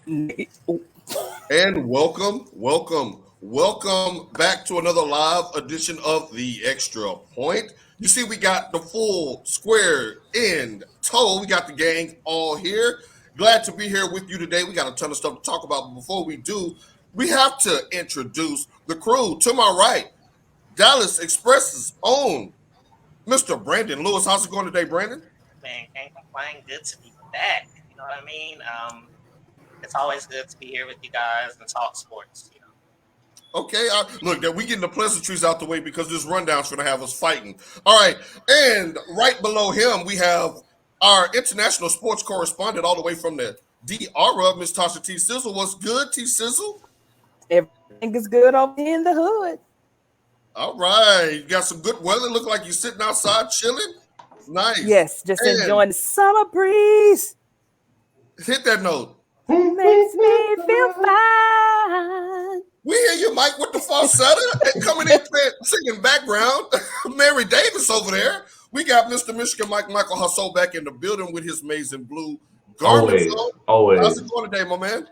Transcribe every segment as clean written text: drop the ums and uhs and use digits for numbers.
And welcome back to another live edition of the Extra Point. You see, we got the full square in tow. We got the gang all here. Glad to be here with you today. We got a ton of stuff to talk about, but before we do, we have to introduce the crew. To my right, Dallas Express's own Mr. Brandon Lewis. How's it going today, Brandon? Man, can't complain. Good to be back. You know what I mean? It's always good to be here with you guys and talk sports. Okay, look, that we getting the pleasantries out the way because this rundown's going to have us fighting. All right, and right below him, we have our international sports correspondent all the way from the ARod, Miss Tosha T. Sizzle. What's good, T. Sizzle? Everything is good over here in the hood. All right, you got some good weather. Look like you're sitting outside chilling. Nice. Yes, just And enjoying the summer breeze. hit that note. Makes me feel fine. We hear you, Mike, with the falsetto coming in singing background. Mary Davis over there. We got Mr. Michigan Mike Michael Hussole back in the building with his amazing blue garments on. Always. How's it going today, my man?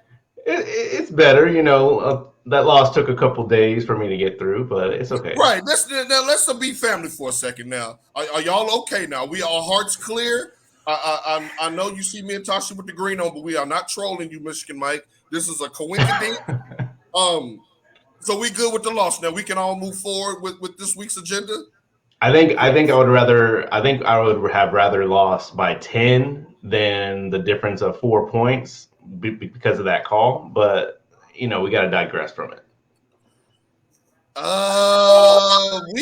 It's better, that loss took a couple days for me to get through, but it's okay. Right. Let's be family for a second now. Are y'all okay now? We our hearts clear. I know you see me and Tasha with the green on, but we are not trolling you, Michigan Mike. This is a coincidence. So we good with the loss now. We can all move forward with this week's agenda. I think I would have rather lost by 10 than the difference of 4 points because of that call, but we got to digress from it. We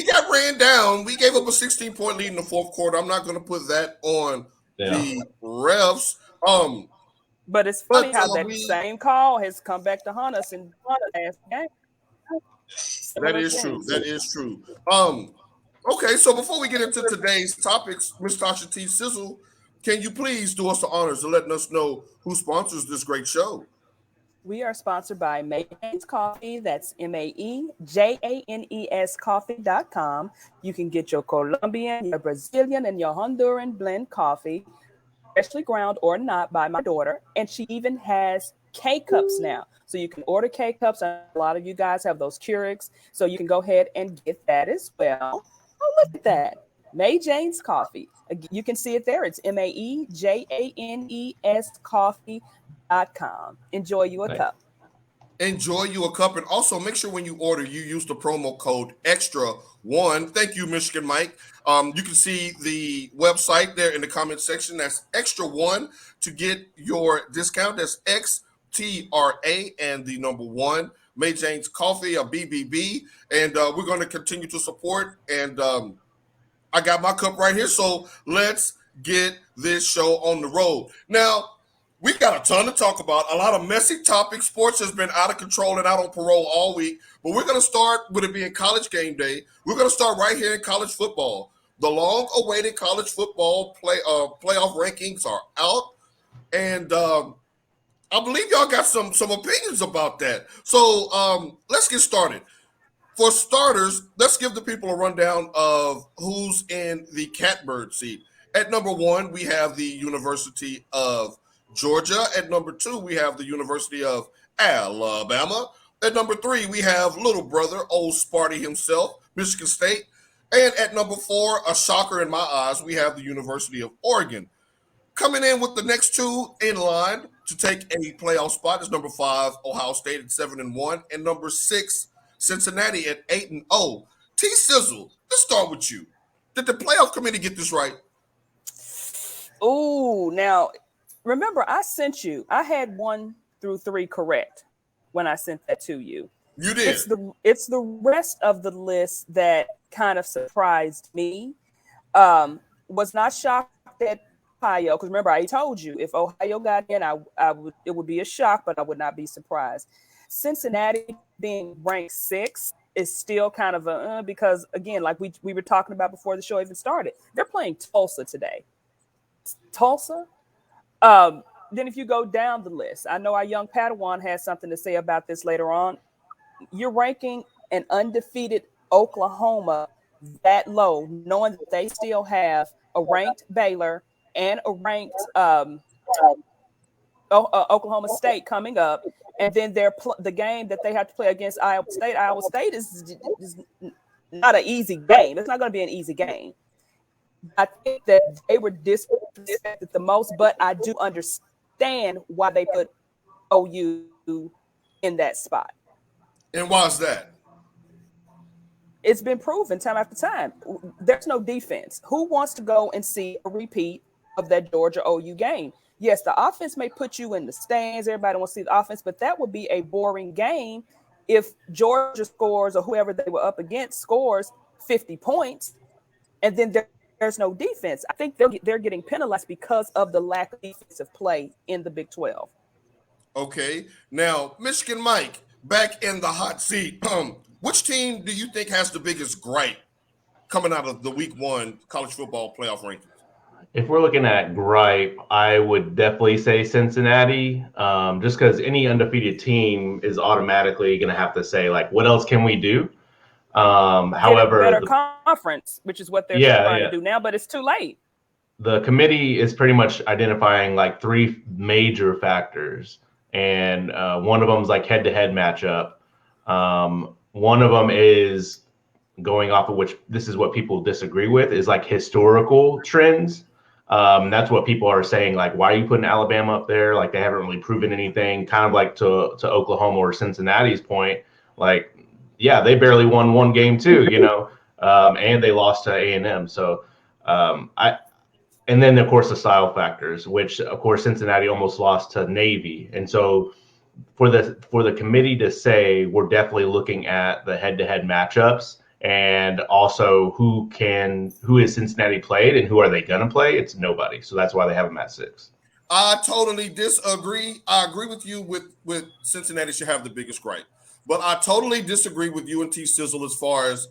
got ran down. We gave up a 16-point lead in the fourth quarter. I'm not going to put that on the refs. But it's funny how that same call has come back to haunt us in the last game. That is true. That is true. Okay, so before we get into today's topics, Ms. Tasha T. Sizzle, can you please do us the honors of letting us know who sponsors this great show? We are sponsored by Majanes Coffee. That's MAEJANES coffee.com. You can get your Colombian, your Brazilian, and your Honduran blend coffee, freshly ground or not, by my daughter. And she even has K-Cups now. So you can order K-Cups. A lot of you guys have those Keurigs. So you can go ahead and get that as well. Oh, look at that. Majanes Coffee. You can see it there. It's MAEJANES coffee.com. Enjoy you a cup. Enjoy you a cup. And also make sure when you order, you use the promo code EXTRA1. Thank you, Michigan Mike. You can see the website there in the comment section. That's EXTRA1 to get your discount. That's XTRA and the number 1. Majanes Coffee, a BBB. And we're going to continue to support. And I got my cup right here. So let's get this show on the road. Now, we got a ton to talk about, a lot of messy topics. Sports has been out of control and out on parole all week. But we're going to start with it being college game day. We're going to start right here in college football. The long-awaited college football playoff rankings are out. And I believe y'all got some opinions about that. So let's get started. For starters, let's give the people a rundown of who's in the catbird seat. At number 1, we have the University of Georgia. At number 2, we have the University of Alabama. At number 3, we have little brother, old Sparty himself, Michigan State. And at number 4, a shocker in my eyes, we have the University of Oregon. Coming in with the next 2 in line to take a playoff spot is number 5, Ohio State at 7-1, and number 6, Cincinnati at 8-0. T. Sizzle, let's start with you. Did the playoff committee get this right? Oh, now remember, I had 1 through 3 correct when I sent that to you. You did. It's the rest of the list that kind of surprised me. Was not shocked at Ohio, because remember, I told you if Ohio got in, it would be a shock, but I would not be surprised. Cincinnati being ranked 6 is still kind of because again, like we were talking about before the show even started, they're playing Tulsa today. Tulsa. Then if you go down the list, I know our young Padawan has something to say about this later on. You're ranking an undefeated Oklahoma that low, knowing that they still have a ranked Baylor and a ranked Oklahoma State coming up, and then the game that they have to play against Iowa State. Iowa State is not an easy game. It's not going to be an easy game. I think that they were disrespected the most, but I do understand why they put OU in that spot. And why is that? It's been proven time after time. There's no defense. Who wants to go and see a repeat of that Georgia OU game? Yes, the offense may put you in the stands. Everybody wants to see the offense, but that would be a boring game if Georgia scores or whoever they were up against scores 50 points, and then there's no defense. I think they're getting penalized because of the lack of defensive play in the Big 12. Okay. Now, Michigan Mike, back in the hot seat. Which team do you think has the biggest gripe coming out of the week 1 college football playoff rankings? If we're looking at gripe, I would definitely say Cincinnati, just because any undefeated team is automatically going to have to say, like, what else can we do? However, better conference, which is what they're trying to do now, but it's too late. The committee is pretty much identifying like 3 major factors, and one of them is like head-to-head matchup. One of them is going off of which this is what people disagree with is like historical trends. That's what people are saying. Like, why are you putting Alabama up there? Like, they haven't really proven anything. Kind of like to Oklahoma or Cincinnati's point. Like, yeah, they barely won 1 game too, and they lost to A&M. So, and then of course the style factors, which of course Cincinnati almost lost to Navy, and so for the committee to say we're definitely looking at the head-to-head matchups. And also, who is Cincinnati played and who are they going to play? It's nobody. So that's why they have them at 6. I totally disagree. I agree with you with Cincinnati should have the biggest gripe. But I totally disagree with UNT Sizzle as far as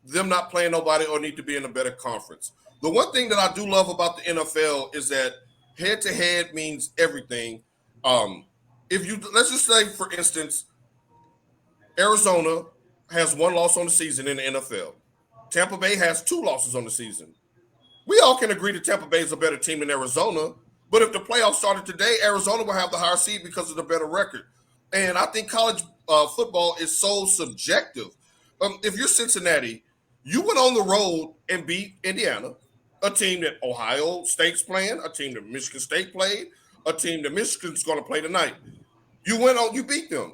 them not playing nobody or need to be in a better conference. The one thing that I do love about the NFL is that head-to-head means everything. Let's just say, for instance, Arizona has 1 loss on the season in the NFL. Tampa Bay has 2 losses on the season. We all can agree that Tampa Bay is a better team than Arizona, but if the playoffs started today, Arizona will have the higher seed because of the better record. And I think college football is so subjective. If you're Cincinnati, you went on the road and beat Indiana, a team that Ohio State's playing, a team that Michigan State played, a team that Michigan's going to play tonight. You beat them.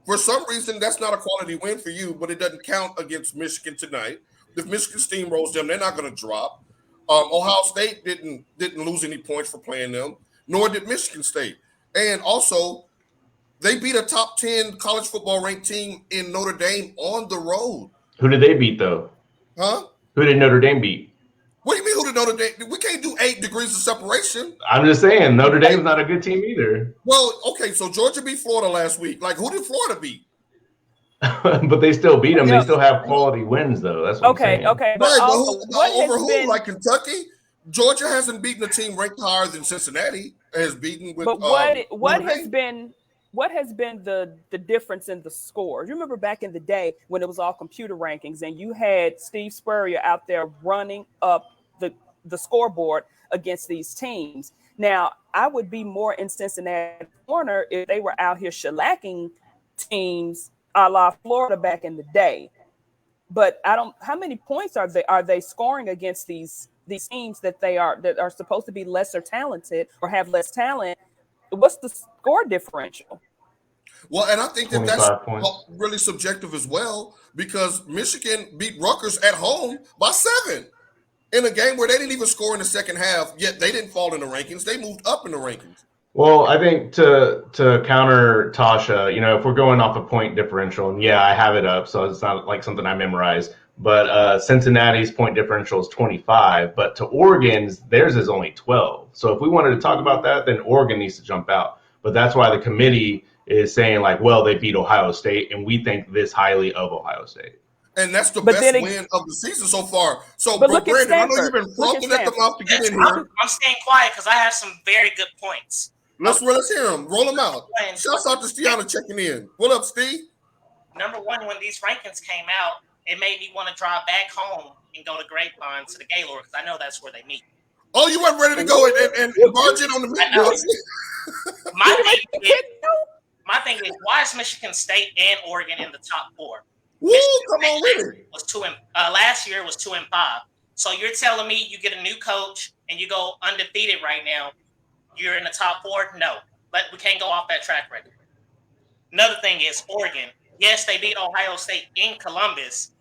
For some reason, that's not a quality win for you, but it doesn't count against Michigan tonight. If Michigan steamrolls them, they're not going to drop. Ohio State didn't lose any points for playing them, nor did Michigan State. And also, they beat a top 10 college football ranked team in Notre Dame on the road. Who did they beat, though? Huh? Who did Notre Dame beat? What do you mean who did Notre Dame? We can't do 8 degrees of separation. I'm just saying, Notre Dame's not a good team either. Well, okay, so Georgia beat Florida last week. Like, who did Florida beat? But they still beat them. They still have quality wins, though. That's what I'm saying. Okay. But who? Like Kentucky? Georgia hasn't beaten a team ranked higher than Cincinnati. Has beaten with. But what has been the difference in the scores? You remember back in the day when it was all computer rankings, and you had Steve Spurrier out there running up the scoreboard against these teams. Now, I would be more in Cincinnati corner if they were out here shellacking teams a la Florida back in the day. But how many points are they scoring against these teams that are supposed to be lesser talented or have less talent? What's the score differential? Well, and I think that's points. Really subjective as well, because Michigan beat Rutgers at home by 7 in a game where they didn't even score in the second half, yet they didn't fall in the rankings. They moved up in the rankings. Well, I think to counter Tosha, if we're going off a point differential, and yeah, I have it up, so it's not like something I memorized, but Cincinnati's point differential is 25, but to Oregon's, theirs is only 12. So if we wanted to talk about that, then Oregon needs to jump out. But that's why the committee is saying, like, well, they beat Ohio State, and we think this highly of Ohio State. And that's the best win of the season so far. So, Brandon, I know you've been frothing at the mouth to get in here. I'm staying quiet because I have some very good points. Let's hear them. Roll them out. Shouts out to Stiana checking in. What up, Steve? Number one, when these rankings came out, it made me want to drive back home and go to Grapevine to the Gaylord because I know that's where they meet. Oh, you weren't ready to go and barge in on the I know. Midwest? My thing is, why is Michigan State and Oregon in the top 4? Woo, come on with it. Last year was 2-5. So you're telling me you get a new coach and you go undefeated right now, you're in the top 4? No, but we can't go off that track record. Another thing is Oregon. Yes, they beat Ohio State in Columbus,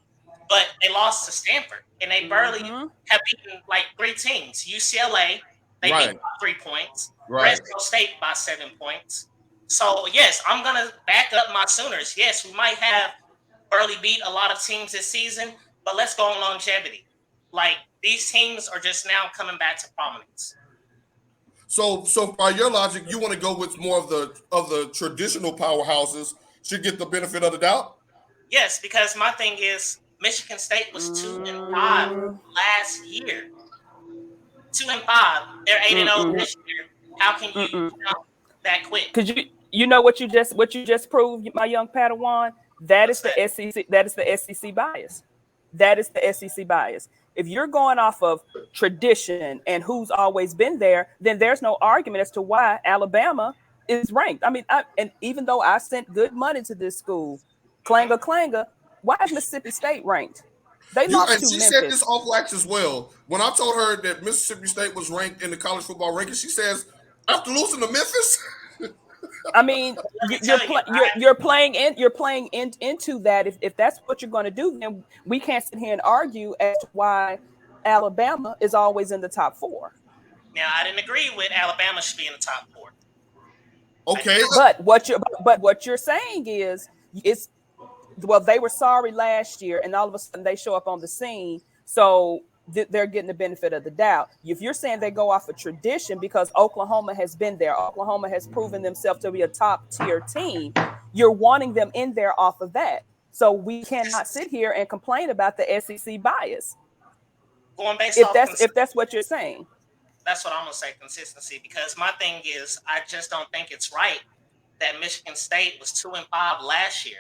but they lost to Stanford, and they barely have beaten like 3 teams. UCLA, they beat by 3 points. Fresno State by 7 points. So yes, I'm gonna back up my Sooners. Yes, we might have barely beat a lot of teams this season, but let's go on longevity. Like, these teams are just now coming back to prominence. So by your logic, you want to go with more of the traditional powerhouses should get the benefit of the doubt? Yes, because my thing is Michigan State was 2-5 last year. 2-5. They're 8-0 this year. How can you jump that quick? Because you know what you just proved, my young Padawan? That is the SEC. That is the SEC bias. That is the SEC bias. If you're going off of tradition and who's always been there, then there's no argument as to why Alabama is ranked. I mean, and even though I sent good money to this school, clanger, why is Mississippi State ranked? They lost to Memphis. She said this off wax as well. When I told her that Mississippi State was ranked in the college football rankings, she says, after losing to Memphis. I mean, you're playing into that. If that's what you're going to do, then we can't sit here and argue as to why Alabama is always in the top 4. Now, I didn't agree with Alabama should be in the top 4. Okay, but what you're saying is they were sorry last year, and all of a sudden they show up on the scene, so they're getting the benefit of the doubt. If you're saying they go off of tradition because Oklahoma has been there, Oklahoma has proven themselves to be a top tier team, you're wanting them in there off of that. So we cannot sit here and complain about the SEC bias. Going based if that's what you're saying. That's what I'm gonna say, consistency. Because my thing is, I just don't think it's right that Michigan State was 2-5 last year,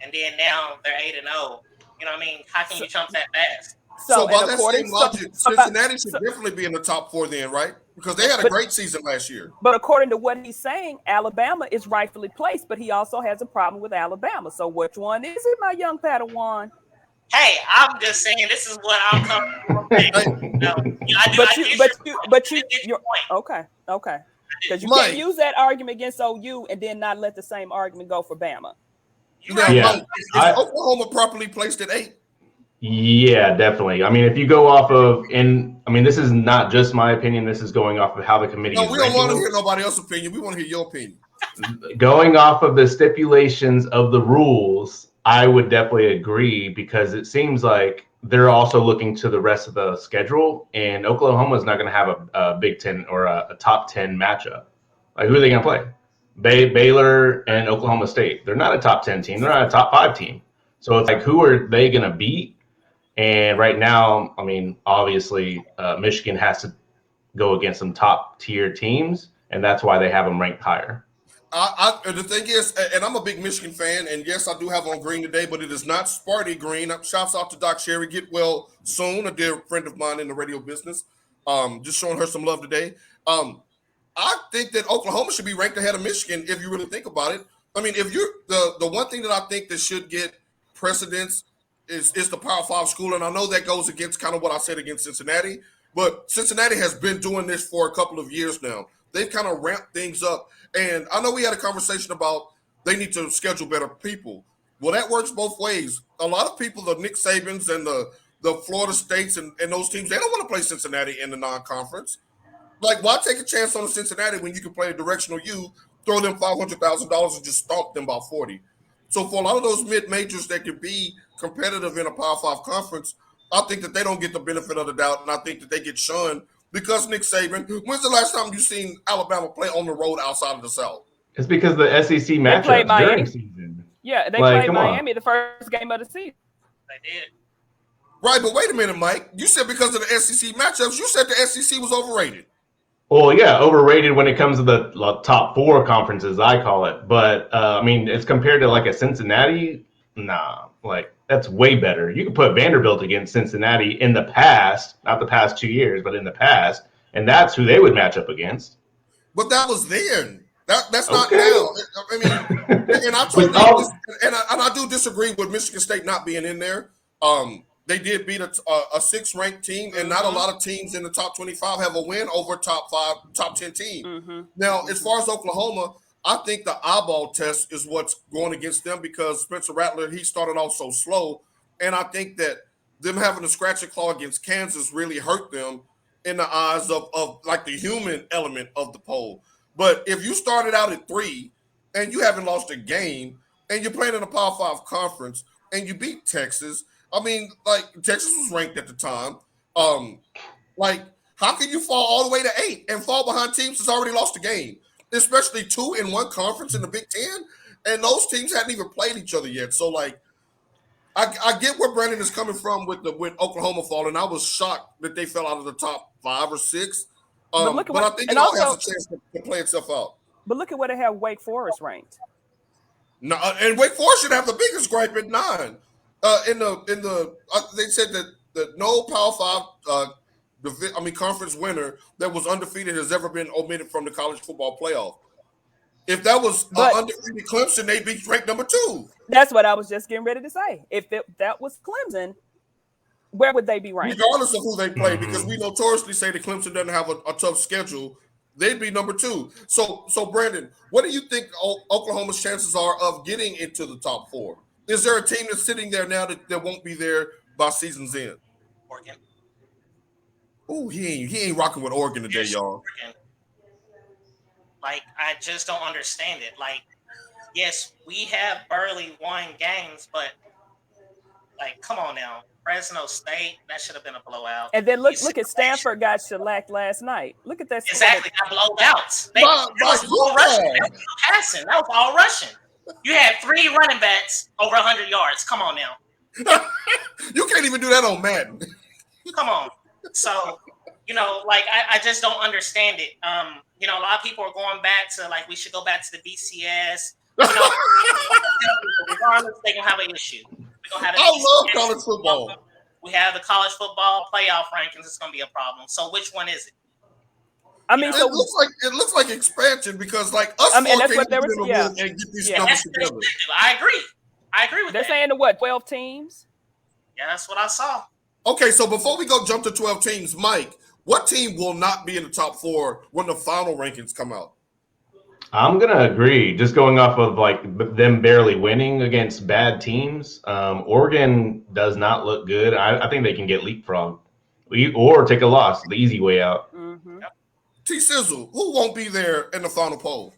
and then now they're 8-0. You know what I mean? How can you jump that fast? So by that same logic, Cincinnati should definitely be in the top 4 then, right? Because they had a great season last year. But according to what he's saying, Alabama is rightfully placed, but he also has a problem with Alabama. So which one is it, my young Padawan? Hey, I'm just saying this is what I'm coming from. You're okay. Because you can't use that argument against OU and then not let the same argument go for Bama. Is Oklahoma properly placed at 8? Yeah, definitely. I mean, if you go off of, this is not just my opinion. This is going off of how the committee. No, we don't want to hear nobody else's opinion. We want to hear your opinion. Going off of the stipulations of the rules, I would definitely agree because it seems like they're also looking to the rest of the schedule, and Oklahoma is not going to have a Big Ten or a top 10 matchup. Like, who are they going to play? Baylor and Oklahoma State. They're not a top 10 team. They're not a top 5 team. So it's like, who are they going to beat? And right now, I mean, obviously, Michigan has to go against some top tier teams, and that's why they have them ranked higher. The thing is, and I'm a big Michigan fan, and yes, I do have on green today, but it is not Sparty green. Shouts out to Doc Sherry. Get well soon, a dear friend of mine in the radio business. Just showing her some love today. I think that Oklahoma should be ranked ahead of Michigan if you really think about it. I mean, if you're the one thing that I think that should get precedence is the Power 5 school, and I know that goes against kind of what I said against Cincinnati, but Cincinnati has been doing this for a couple of years now. They've kind of ramped things up, and I know we had a conversation about they need to schedule better people. Well, that works both ways. A lot of people, the Nick Sabans and the Florida States and those teams, they don't want to play Cincinnati in the non-conference. Like, why take a chance on Cincinnati when you can play a directional U, throw them $500,000 and just stomp them by 40? So for a lot of those mid-majors that could be competitive in a Power 5 conference, I think that they don't get the benefit of the doubt, and I think that they get shunned because Nick Saban. When's the last time you've seen Alabama play on the road outside of the South? It's because the SEC matchups during season. Yeah, they played Miami the first game of the season. They did. Right, but wait a minute, Mike. You said because of the SEC matchups, you said the SEC was overrated. Well, yeah, overrated when it comes to the top 4 conferences, I call it. But, it's compared to like a Cincinnati, nah. Like, That's way better. You can put Vanderbilt against Cincinnati in the past, not the past 2 years, but in the past, and that's who they would match up against. But that was then. That's not Okay. now. I mean, and I totally and I do disagree with Michigan State not being in there. They did beat a 6th ranked team, and not a lot of teams in the top 25 have a win over top 10 team. Now, as far as Oklahoma, I think the eyeball test is what's going against them because Spencer Rattler, he started off so slow, and I think that them having a scratch and claw against Kansas really hurt them in the eyes of like the human element of the poll. But if you started out at 3 and you haven't lost a game and you're playing in a Power 5 conference and you beat Texas, I mean, like Texas was ranked at the time. Like, how can you fall all the way to 8 and fall behind teams that's already lost a game, especially 2 in one conference in the Big Ten, and those teams hadn't even played each other yet. So, like, I get where Brandon is coming from with Oklahoma falling. I was shocked that they fell out of the top 5 or 6. But I think it all has a chance to play itself out. But look at where they have Wake Forest ranked. No, and Wake Forest should have the biggest gripe at 9. They said that no Power 5 conference winner that was undefeated has ever been omitted from the college football playoff. If that was undefeated Clemson, they'd be ranked number 2. That's what I was just getting ready to say. If that was Clemson, where would they be ranked? Regardless of who they play, because we notoriously say that Clemson doesn't have a tough schedule, they'd be number 2. So Brandon, what do you think Oklahoma's chances are of getting into the top 4? Is there a team that's sitting there now that won't be there by season's end? Oregon. Oh, he ain't rocking with Oregon today, y'all. Oregon. Like, I just don't understand it. Like, yes, we have barely won games, but like, come on now. Fresno State, that should have been a blowout. And then look at Stanford got shellacked last night. Look at that. Exactly, got blown out. That was all Russian. That was no passing. That was all Russian. You had 3 running backs over 100 yards. Come on now. You can't even do that on Madden. Come on. So, like, I just don't understand it. A lot of people are going back to, like, we should go back to the BCS. Regardless, they're going to have an issue. I love college football. We have the college football playoff rankings. It's going to be a problem. So which one is it? I mean, it looks like expansion because, like, us and that's what they were and get these numbers together. I agree with that. They're saying to what, 12 teams? Yeah, that's what I saw. Okay, so before we go jump to 12 teams, Mike, what team will not be in the top 4 when the final rankings come out? I'm going to agree. Just going off of like them barely winning against bad teams, Oregon does not look good. I think they can get leapfrogged or take a loss, the easy way out. Mm-hmm. T-Sizzle, who won't be there in the final poll?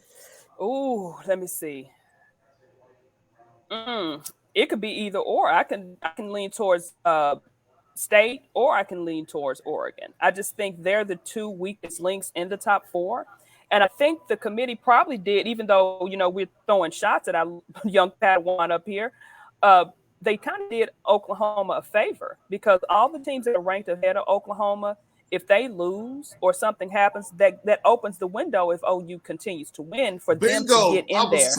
Ooh, let me see. It could be either or. I can lean towards State or I can lean towards Oregon. I just think they're the 2 weakest links in the top 4. And I think the committee probably did, even though, we're throwing shots at our young Padawan up here, they kind of did Oklahoma a favor because all the teams that are ranked ahead of Oklahoma, if they lose or something happens, that opens the window if OU continues to win for them to get in there.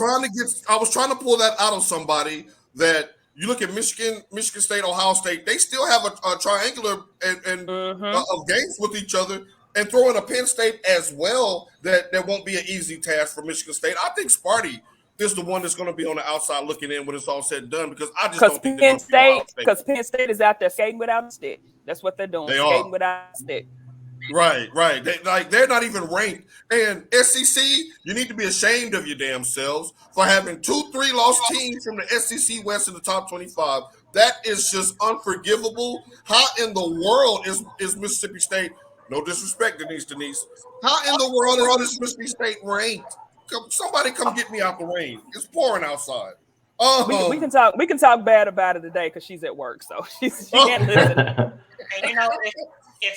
I was trying to pull that out of somebody that you look at Michigan State, Ohio State, they still have a triangular of games with each other. And throw in a Penn State as well, that won't be an easy task for Michigan State. I think Sparty is the one that's going to be on the outside looking in when it's all said and done because I just don't think Penn State is out there skating without a stick. That's what they're doing. Skating without a stick. Right. They're not even ranked. And SEC, you need to be ashamed of your damn selves for having 2-3 lost teams from the SEC West in the top 25. That is just unforgivable. How in the world is Mississippi State? No disrespect, Denise. How in the world is all this Mississippi State ranked? Somebody come get me out the rain. It's pouring outside. We can talk bad about it today because she's at work, so she can't listen. And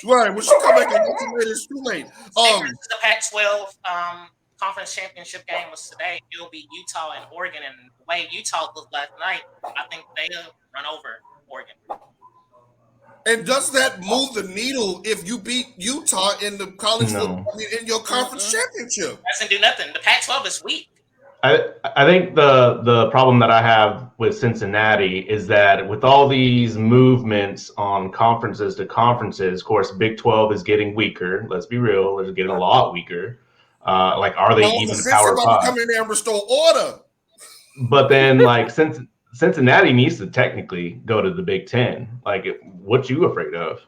right, when she come back and it's too late. The Pac-12 conference championship game was today. It'll be Utah and Oregon, and the way Utah looked last night, I think they'll run over Oregon. And does that move the needle if you beat Utah in the college football, in your conference championship? Doesn't do nothing. The Pac-12 is weak. I think the problem that I have with Cincinnati is that with all these movements on conferences to conferences, of course, Big 12 is getting weaker. Let's be real, it's getting a lot weaker. Like, are they even Cincy Power about to 5? come in there and restore order. But then, like, Cincinnati needs to technically go to the Big 10. Like, what you afraid of?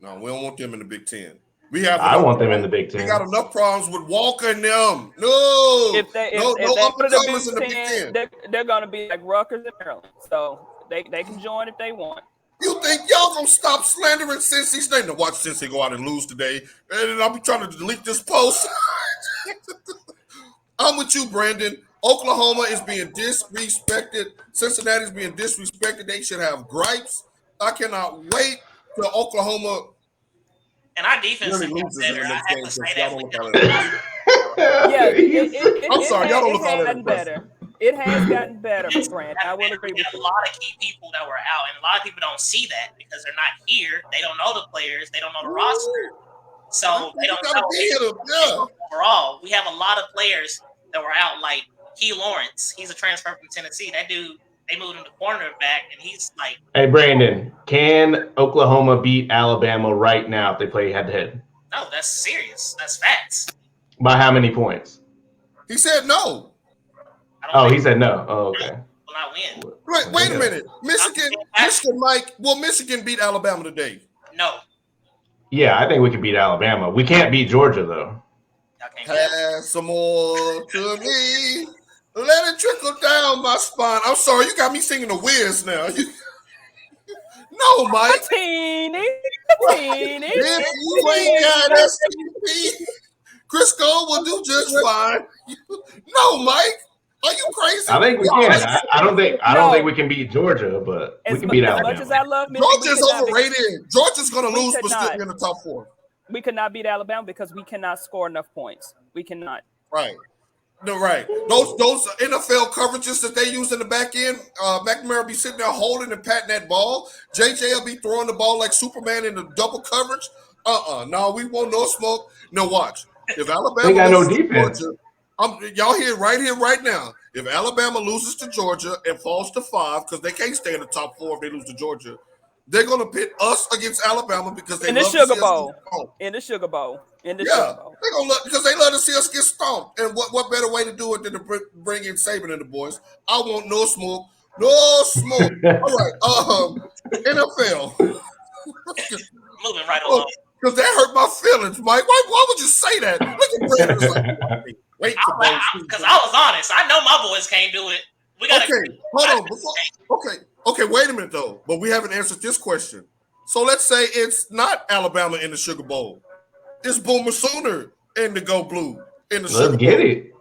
No, we don't want them in the Big 10. I want them in the Big 10. We got enough problems with Walker and them. No, If they no put it up-and-comers in the Big 10. they're going to be like Rutgers and Maryland. So they can join if they want. You think y'all gonna stop slandering Cincy's name? To watch Cincy go out and lose today, and I'll be trying to delete this post. I'm with you, Brandon. Oklahoma is being disrespected. Cincinnati is being disrespected. They should have gripes. I cannot wait till Oklahoma. And our defense Really is loses better. in the I next have game, to so say y'all that. don't with look them. at Yeah, I'm sorry, y'all don't look all that gotten impressive. better. It has gotten better, Brand. I will agree We with had a you. lot of key people that were out, and a lot of people don't see that because they're not here. They don't know the players. They don't know the roster. So they don't know. Yeah. Overall, we have a lot of players that were out, like Key Lawrence. He's a transfer from Tennessee. That dude, they moved him to cornerback, and he's like. Hey, Brandon, can Oklahoma beat Alabama right now if they play head-to-head? No, that's serious. That's facts. By how many points? He said no. He said no. Oh, okay. Will not win. Wait a minute. Michigan, Mike. Will Michigan beat Alabama today? No. Yeah, I think we can beat Alabama. We can't beat Georgia, though. Pass some more to me. Let it trickle down my spine. I'm sorry, you got me singing the Wiz now. No, Mike. Teeny. If you ain't got SCP, Crisco will do just fine. No, Mike. Are you crazy? I think we can. I don't think we can beat Georgia, but we can beat Alabama. As much as I love Michigan, Georgia's overrated. Georgia's going to lose, could but still not. be in the top 4. we could not beat Alabama because we cannot score enough points. We cannot. Right. No, right. Those NFL coverages that they use in the back end, McNamara will be sitting there holding and patting that ball. JJ will be throwing the ball like Superman in the double coverage. No, we want no smoke. No, watch. If Alabama they got no loses to defense. Georgia, y'all here, right now. If Alabama loses to Georgia and falls to 5, because they can't stay in the top 4 if they lose to Georgia, they're going to pit us against Alabama because they in the love Sugar to see us Bowl. get stomped. In the Sugar Bowl. In the Yeah, Sugar Bowl. they're gonna because they love to see us get stomped. And what better way to do it than to bring in Saban and the boys? I want no smoke, no smoke. All right, NFL. Moving right along. Because that hurt my feelings, Mike. Why would you say that? Look at Brandon. Like, wait because I was honest. I know my boys can't do it. We got okay. Hold on. Okay. Wait a minute though. But we haven't answered this question. So let's say it's not Alabama in the Sugar Bowl. It's Boomer Sooner in the Go Blue in the Sugar Bowl. Let's get it.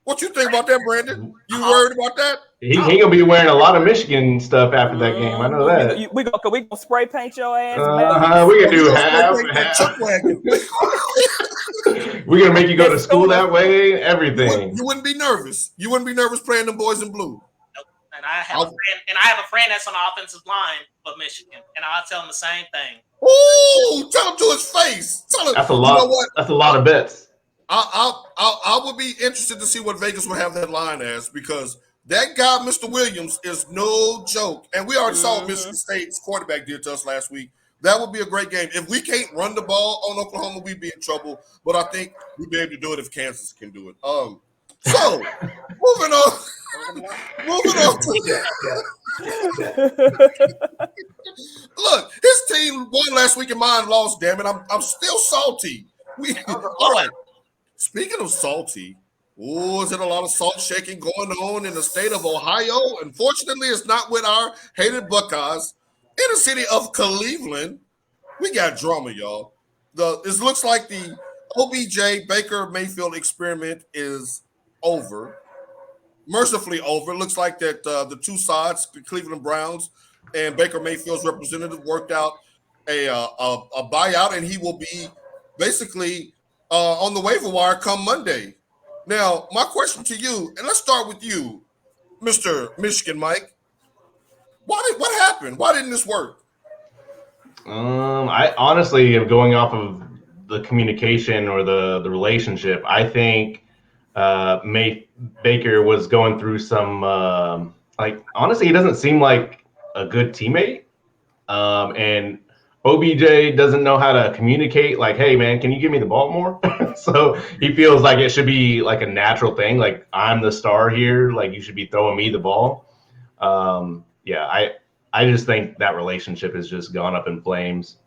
What you think about that, Brandon? You worried about that? He gonna be wearing a lot of Michigan stuff after that game. I know that. We gonna spray paint your ass. We can do half. We're gonna make you go to school that way. Everything. You wouldn't be nervous. You wouldn't be nervous playing them boys in blue. Nope. And I have a friend that's on the offensive line for Michigan, and I'll tell him the same thing. Ooh, tell him to his face. Tell him. That's a lot. You know what? That's a lot of bets. I would be interested to see what Vegas would have that line as, because that guy, Mr. Williams, is no joke. And we already saw what Michigan State's quarterback did to us last week. That would be a great game. If we can't run the ball on Oklahoma, we'd be in trouble. But I think we'd be able to do it if Kansas can do it. So moving on. Look, his team won last week and mine lost. Damn it, I'm still salty. All right. Speaking of salty, is it a lot of salt shaking going on in the state of Ohio? Unfortunately, it's not with our hated Buckeyes. In the city of Cleveland, we got drama, y'all. It looks like the OBJ Baker Mayfield experiment is over. Mercifully over. It looks like that the two sides, the Cleveland Browns and Baker Mayfield's representative, worked out a buyout, and he will be basically on the waiver wire come Monday. Now, my question to you, and let's start with you, Mr. Michigan Mike. What happened? Why didn't this work? I honestly am going off of the communication or the relationship. I think Baker was going through some honestly, he doesn't seem like a good teammate. And OBJ doesn't know how to communicate. Like, hey man, can you give me the ball more? So he feels like it should be like a natural thing. Like I'm the star here. Like you should be throwing me the ball. I just think that relationship has just gone up in flames.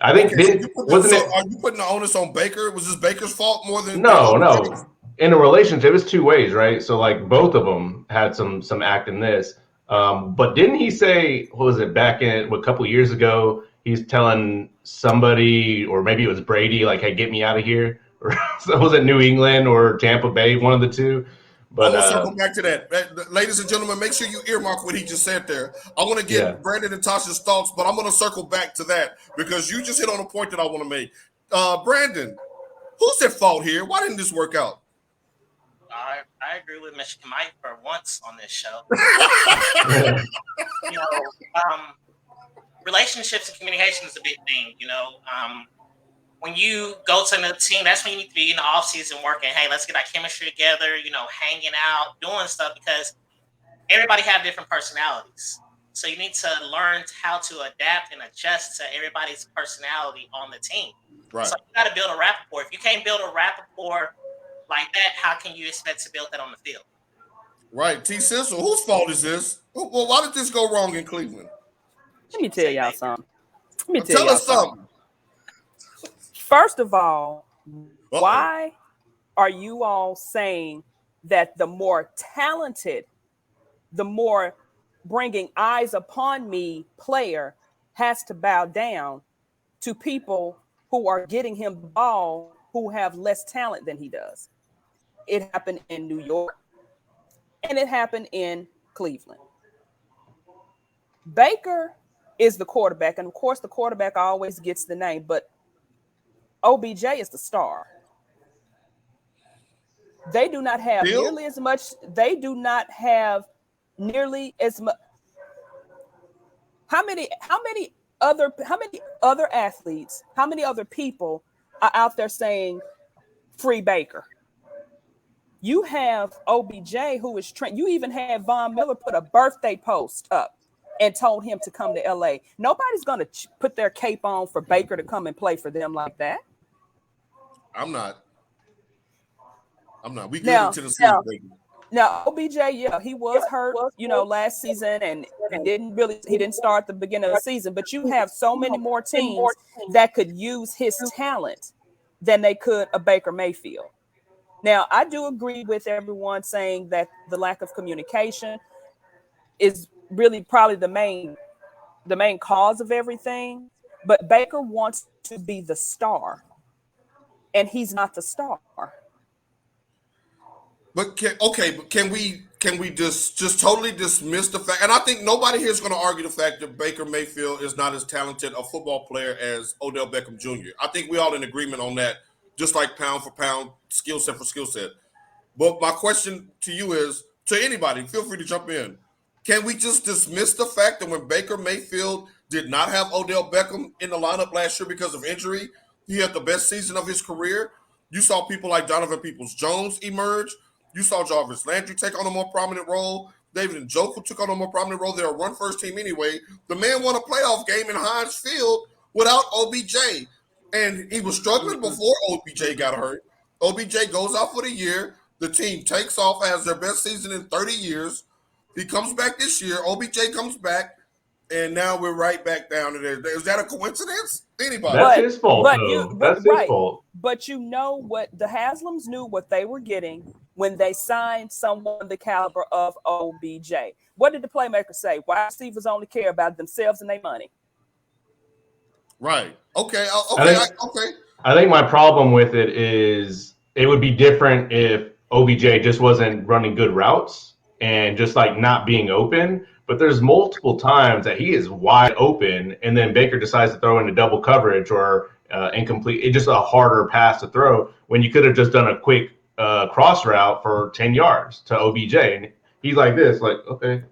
I think are you putting the onus on Baker? Was this Baker's fault more than no? In a relationship, it's two ways, right? So like both of them had some act in this. But didn't he say, what was it, back in a couple of years ago, he's telling somebody, or maybe it was Brady, like, hey, get me out of here? Or so was it New England or Tampa Bay, one of the two? But I want to circle back to that. Ladies and gentlemen, make sure you earmark what he just said there. I want to get Brandon and Tasha's thoughts, but I'm going to circle back to that because you just hit on a point that I want to make. Brandon, who's at fault here? Why didn't this work out? I agree with Michigan Mike for once on this show. Relationships and communication is a big thing. When you go to another team, that's when you need to be in the offseason working. Hey, let's get our chemistry together, hanging out, doing stuff, because everybody have different personalities. So you need to learn how to adapt and adjust to everybody's personality on the team. Right. So you got to build a rapport. If you can't build a rapport like that, how can you expect to build that on the field? Right. T. Sizzle, whose fault is this? Well, why did this go wrong in Cleveland? Let me tell y'all something. Tell us something. First of all, why are you all saying that the more talented, the more bringing eyes upon me player has to bow down to people who are getting him the ball who have less talent than he does? It happened in New York and it happened in Cleveland. Baker is the quarterback, and of course the quarterback always gets the name, but OBJ is the star. They do not have nearly as much. They do not have nearly as much. How many other athletes, how many other people are out there saying free Baker? You have OBJ who is trained. You even had Von Miller put a birthday post up and told him to come to LA. Nobody's going to put their cape on for Baker to come and play for them like that. I'm not. We get into the season, baby. Now, OBJ, he was hurt, last season, and he didn't start at the beginning of the season. But you have so many more teams that could use his talent than they could a Baker Mayfield. Now, I do agree with everyone saying that the lack of communication is really probably the main cause of everything. But Baker wants to be the star, and he's not the star. But can we just totally dismiss the fact? And I think nobody here is going to argue the fact that Baker Mayfield is not as talented a football player as Odell Beckham Jr. I think we all in agreement on that, just like pound for pound, skill set for skill set. But my question to you is, to anybody, feel free to jump in. Can we just dismiss the fact that when Baker Mayfield did not have Odell Beckham in the lineup last year because of injury, he had the best season of his career? You saw people like Donovan Peoples-Jones emerge. You saw Jarvis Landry take on a more prominent role. David Njoku took on a more prominent role. They're a run-first team anyway. The man won a playoff game in Heinz Field without OBJ. And he was struggling before OBJ got hurt. OBJ goes out for the year. The team takes off, has their best season in 30 years. He comes back this year. OBJ comes back. And now we're right back down to there. Is that a coincidence? Anybody? That's his fault. That's his fault. But you know what? The Haslams knew what they were getting when they signed someone the caliber of OBJ. What did the playmaker say? Wide receivers only care about themselves and their money. Right. Okay. I think my problem with it is it would be different if OBJ just wasn't running good routes and just like not being open. But there's multiple times that he is wide open, and then Baker decides to throw into double coverage or incomplete. It's just a harder pass to throw when you could have just done a quick cross route for 10 yards to OBJ. And he's like this, like, okay,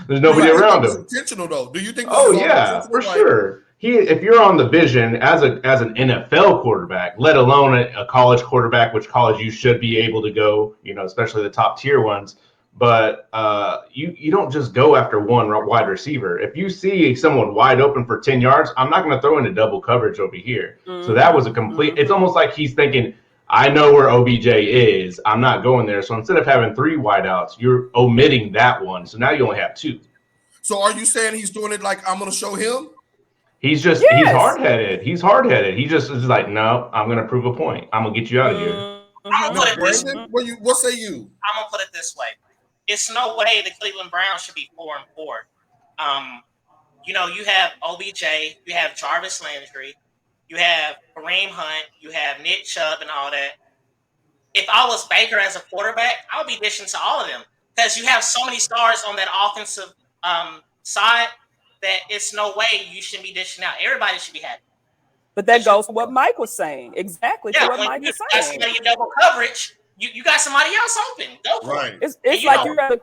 there's nobody around him. Intentional, though. Do you think? Oh, yeah, for sure. if you're on the vision as an NFL quarterback, let alone a college quarterback, which college you should be able to go, especially the top tier ones. But you don't just go after one wide receiver. If you see someone wide open for 10 yards, I'm not going to throw into double coverage over here. Mm-hmm. So that was a complete. Mm-hmm. It's almost like he's thinking, I know where OBJ is. I'm not going there. So instead of having 3 wideouts, you're omitting that one. So now you only have 2. So are you saying he's doing it like I'm going to show him? He's just he's hard-headed. He's hard-headed. He just is like, no, I'm going to prove a point. I'm going to get you out of here. I'm going to put it this way. What say you? I'm going to put it this way. It's no way the Cleveland Browns should be 4-4. You have OBJ, you have Jarvis Landry, you have Kareem Hunt, you have Nick Chubb and all that. If I was Baker as a quarterback, I would be dishing to all of them because you have so many stars on that offensive side that it's no way you shouldn't be dishing out. Everybody should be happy. But that goes to what Mike was saying. Exactly. Yeah, what Mike was saying. That's when you double coverage. You got somebody else open. Go for it. It's like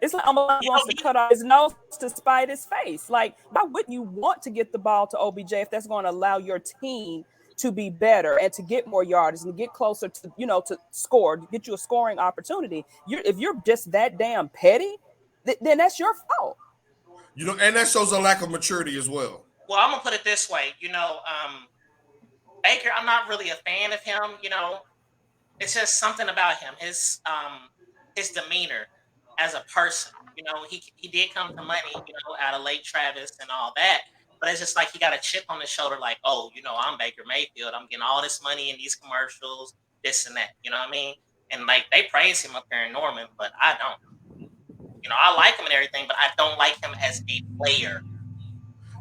it's like almost wants to cut off his nose to spite his face. Like, why wouldn't you want to get the ball to OBJ if that's going to allow your team to be better and to get more yards and get closer to, to score, to get you a scoring opportunity? If you're just that damn petty, then that's your fault. And that shows a lack of maturity as well. Well, I'm gonna put it this way. Baker, I'm not really a fan of him. It's just something about him, his demeanor as a person. He did come to money, out of Lake Travis and all that. But it's just like he got a chip on his shoulder, like, oh, I'm Baker Mayfield. I'm getting all this money in these commercials, this and that. You know what I mean? And like they praise him up there in Norman, but I don't. I like him and everything, but I don't like him as a player.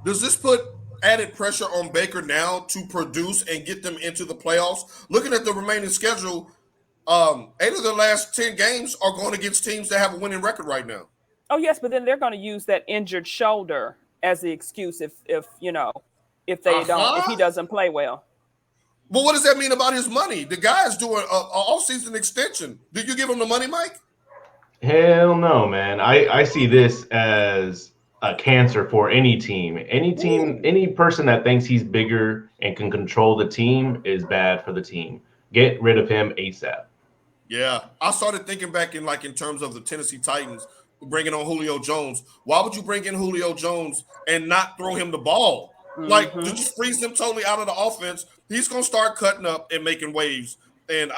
Does this put added pressure on Baker now to produce and get them into the playoffs? Looking at the remaining schedule, 8 of the last 10 games are going against teams that have a winning record right now. Oh yes, but then they're going to use that injured shoulder as the excuse if he doesn't play well. But what does that mean about his money? The guy's doing an off-season extension. Did you give him the money, Mike? Hell no, man. I see this as a cancer for any team. Any person that thinks he's bigger and can control the team is bad for the team. Get rid of him ASAP. Yeah, I started thinking back in terms of the Tennessee Titans bringing on Julio Jones. Why would you bring in Julio Jones and not throw him the ball? Mm-hmm. Like, to just freeze him totally out of the offense. He's going to start cutting up and making waves. And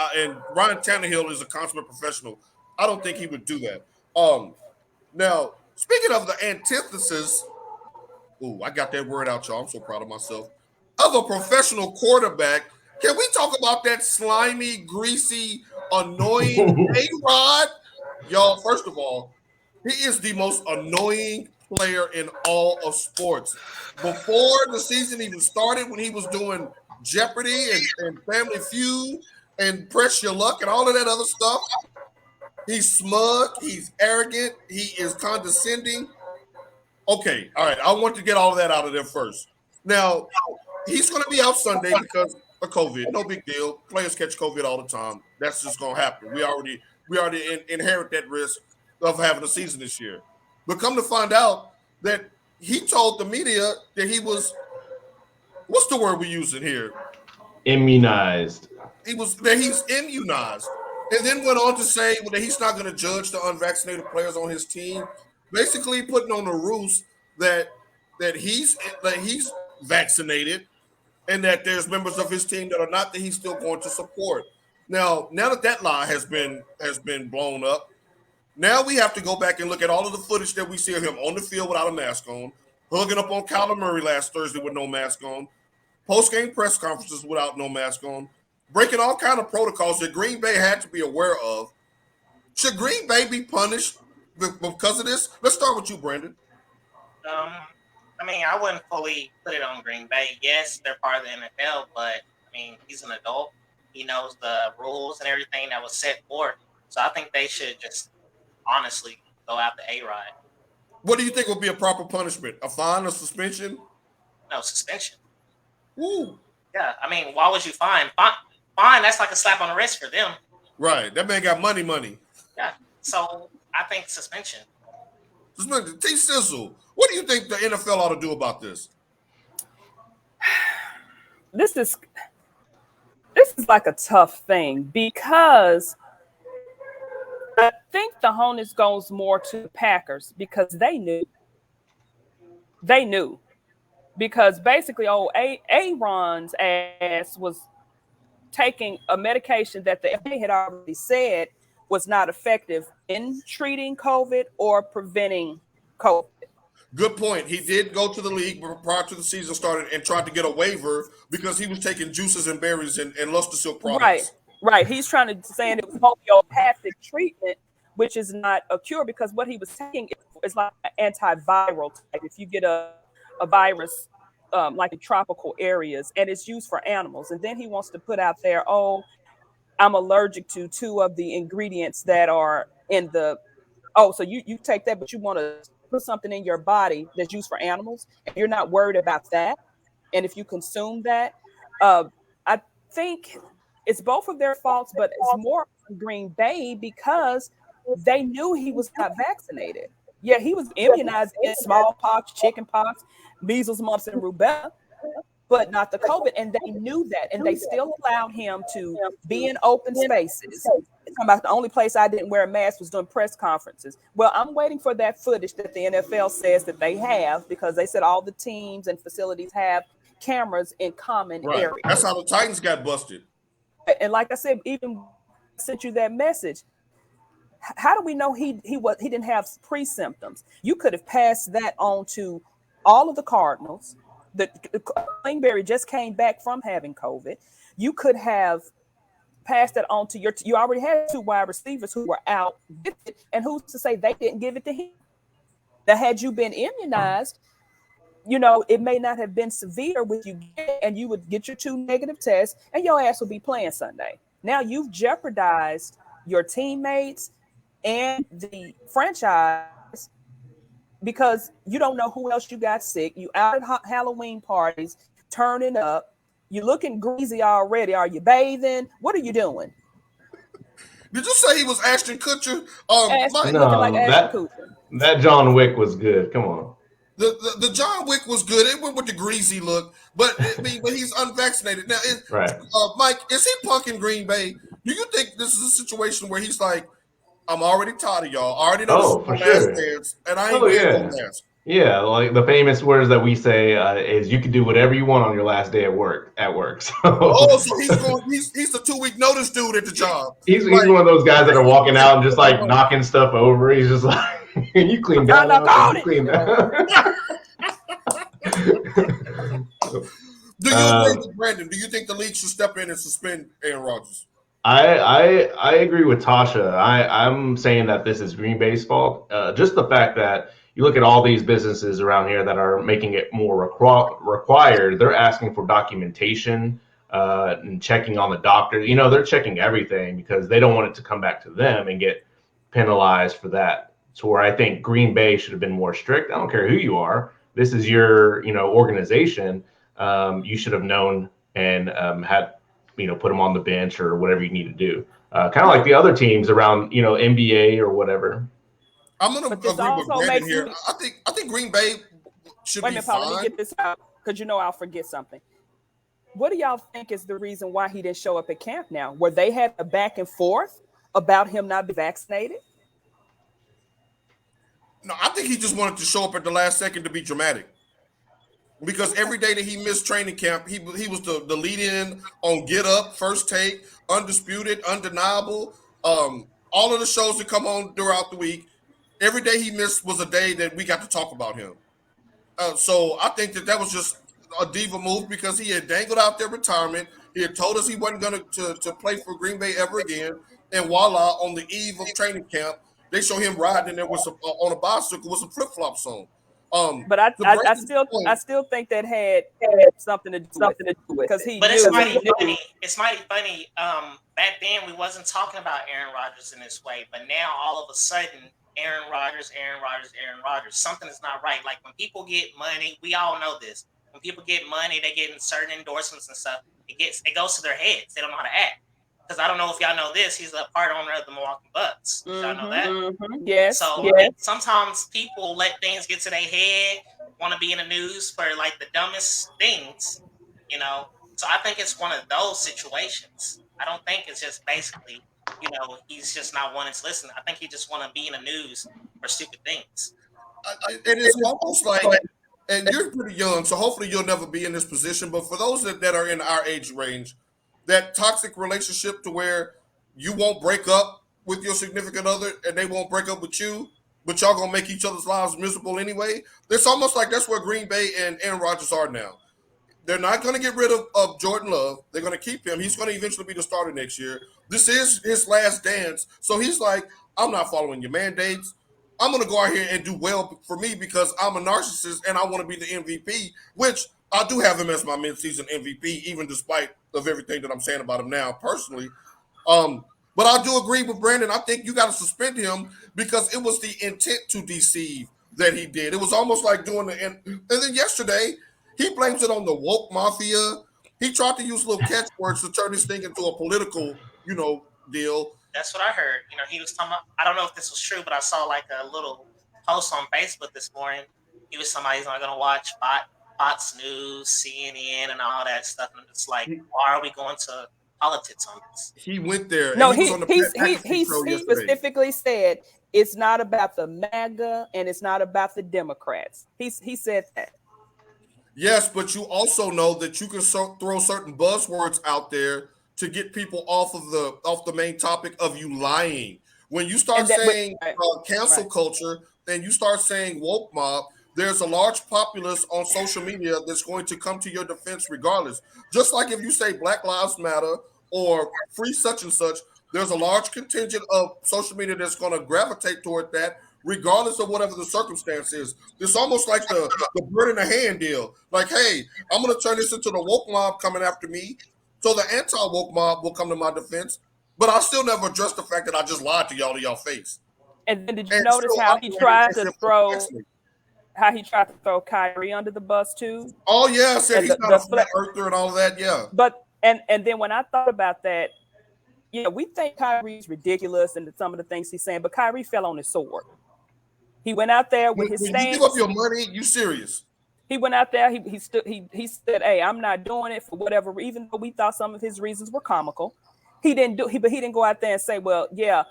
Ryan Tannehill is a consummate professional. I don't think he would do that. Now, speaking of the antithesis, I got that word out, y'all. I'm so proud of myself. Of a professional quarterback, can we talk about that slimy, greasy, annoying ARod? Y'all, first of all, he is the most annoying player in all of sports. Before the season even started, when he was doing Jeopardy and Family Feud and Press Your Luck and all of that other stuff, he's smug, he's arrogant, he is condescending. Okay, all right, I want to get all of that out of there first. Now, he's going to be out Sunday because of COVID. No big deal. Players catch COVID all the time. That's just going to happen. We already inherit that risk of having a season this year. But come to find out that he told the media that he was, what's the word we're using here? Immunized. He's immunized. And then went on to say that he's not going to judge the unvaccinated players on his team, basically putting on the ruse that he's vaccinated and that there's members of his team that are not, that he's still going to support. Now that lie has been blown up, now we have to go back and look at all of the footage that we see of him on the field without a mask on, hugging up on Kyler Murray last Thursday with no mask on, post-game press conferences without no mask on, breaking all kind of protocols that Green Bay had to be aware of. Should Green Bay be punished because of this? Let's start with you, Brandon. I wouldn't fully put it on Green Bay. Yes, they're part of the NFL, but he's an adult. He knows the rules and everything that was set forth. So I think they should just honestly go after ARod. What do you think would be a proper punishment? A fine, a suspension? No, suspension. Ooh. Yeah, why would you fine? Fine, that's like a slap on the wrist for them. Right. That man got money. Yeah. So I think suspension. Sizzle, what do you think the NFL ought to do about this? this is like a tough thing because I think the onus goes more to the Packers because they knew. Because basically, ARon's ass was taking a medication that the FDA had already said was not effective in treating COVID or preventing COVID. Good point. He did go to the league prior to the season started and tried to get a waiver because he was taking juices and berries and luster silk products. Right. He's trying to say it was homeopathic treatment, which is not a cure because what he was taking is like an antiviral type. If you get a virus like in tropical areas, and it's used for animals, and then he wants to put out there, oh, I'm allergic to 2 of the ingredients that are in the. Oh, so you take that, but you want to put something in your body that's used for animals, and you're not worried about that. And if you consume that, I think it's both of their faults, but it's more Green Bay because they knew he was not vaccinated. Yeah, he was immunized against smallpox, chickenpox, measles, mumps, and rubella, but not the COVID. And they knew that, and they still allowed him to be in open spaces. Talking about the only place I didn't wear a mask was during press conferences. Well, I'm waiting for that footage that the NFL says that they have because they said all the teams and facilities have cameras in common areas. That's how the Titans got busted. And like I said, even sent you that message. How do we know he didn't have pre-symptoms? You could have passed that on to all of the Cardinals. The Klingberry just came back from having COVID. You could have passed that on to you already had 2 wide receivers who were out with it, and who's to say they didn't give it to him? That had you been immunized, it may not have been severe with you, and you would get your 2 negative tests, and your ass would be playing Sunday. Now you've jeopardized your teammates and the franchise because you don't know who else you got sick. You out at Halloween parties, turning up. You're looking greasy already. Are you bathing? What are you doing? Did you say he was Ashton Kutcher? That John Wick was good. Come on. The John Wick was good. It went with the greasy look, but he's unvaccinated. Now, Mike, is he punking Green Bay? Do you think this is a situation where he's like, I'm already tired of y'all. I already know this is my last dance, and I ain't wearing no mask. Yeah, like the famous words that we say is you can do whatever you want on your last day at work. So, so he's the 2-week notice dude at the job. He's one of those guys that are walking out and just like knocking stuff over. He's just like, you clean that up. You clean that. Do you agree with Brandon? Do you think the league should step in and suspend Aaron Rodgers? I agree with Tosha. I'm saying that this is Green Bay's fault. Just the fact that you look at all these businesses around here that are making it more required, they're asking for documentation and checking on the doctor. They're checking everything because they don't want it to come back to them and get penalized for that. So where I think Green Bay should have been more strict. I don't care who you are. This is your organization. You should have known and had put them on the bench or whatever you need to do. Kind of like the other teams around NBA or whatever. I'm going to agree with Brandon here. I think Green Bay should be fine. Let me get this out because I'll forget something. What do y'all think is the reason why he didn't show up at camp now? Were they had a back and forth about him not being vaccinated? No, I think he just wanted to show up at the last second to be dramatic. Because every day that he missed training camp, he was the lead-in on Get Up, First Take, Undisputed, Undeniable, all of the shows that come on throughout the week. Every day he missed was a day that we got to talk about him. So I think that was just a diva move because he had dangled out their retirement. He had told us he wasn't going to play for Green Bay ever again. And voila, on the eve of training camp, they show him riding in there with on a bicycle with some flip-flops on. But I still think that had something to do with it because he. But it's mighty funny. It's mighty funny. Back then we wasn't talking about Aaron Rodgers in this way, but now all of a sudden Aaron Rodgers. Something is not right. Like when people get money, we all know this. When people get money, they get certain endorsements and stuff. It goes to their heads. They don't know how to act. Because I don't know if y'all know this, he's a part owner of the Milwaukee Bucks. Y'all know that? Mm-hmm. Yes. So sometimes people let things get to their head, want to be in the news for like the dumbest things, So I think it's one of those situations. I don't think it's just basically, he's just not wanting to listen. I think he just want to be in the news for stupid things. And it's almost like, and you're pretty young, so hopefully you'll never be in this position. But for those that are in our age range, that toxic relationship to where you won't break up with your significant other and they won't break up with you, but y'all gonna make each other's lives miserable anyway. It's almost like that's where Green Bay and Aaron Rodgers are now. They're not going to get rid of Jordan Love. They're going to keep him. He's going to eventually be the starter next year. This is his last dance. So he's like, I'm not following your mandates. I'm going to go out here and do well for me because I'm a narcissist and I want to be the MVP, which I do have him as my midseason MVP, even despite of everything that I'm saying about him now personally. But I do agree with Brandon. I think you got to suspend him because it was the intent to deceive that he did. It was almost like doing and then yesterday, he blames it on the woke mafia. He tried to use little catchwords to turn this thing into a political, deal. That's what I heard. He was talking about, I don't know if this was true, but I saw like a little post on Facebook this morning. He was somebody he's not going to watch Fox News, CNN, and all that stuff. And it's like, why are we going to politics on this? He went there. No, he specifically said it's not about the MAGA and it's not about the Democrats. He said that. Yes, but you also know that you can throw certain buzzwords out there to get people off the main topic of you lying. When you start saying cancel culture, and you start saying woke mob, there's a large populace on social media that's going to come to your defense regardless. Just like if you say Black Lives Matter or free such and such, there's a large contingent of social media that's going to gravitate toward that regardless of whatever the circumstance is. It's almost like the bird in the hand deal. Like, hey, I'm going to turn this into the woke mob coming after me, so the anti-woke mob will come to my defense, but I still never address the fact that I just lied to y'all face. And then did you notice how he tried to throw Kyrie under the bus too? Oh yeah, said he's not a flat earther and all of that, yeah. But and then when I thought about that, we think Kyrie's ridiculous and some of the things he's saying, but Kyrie fell on his sword. He went out there with his stance. You give up your money, you serious? He went out there. He said, "Hey, I'm not doing it for whatever." Even though we thought some of his reasons were comical, he didn't go out there and say, "Well, yeah,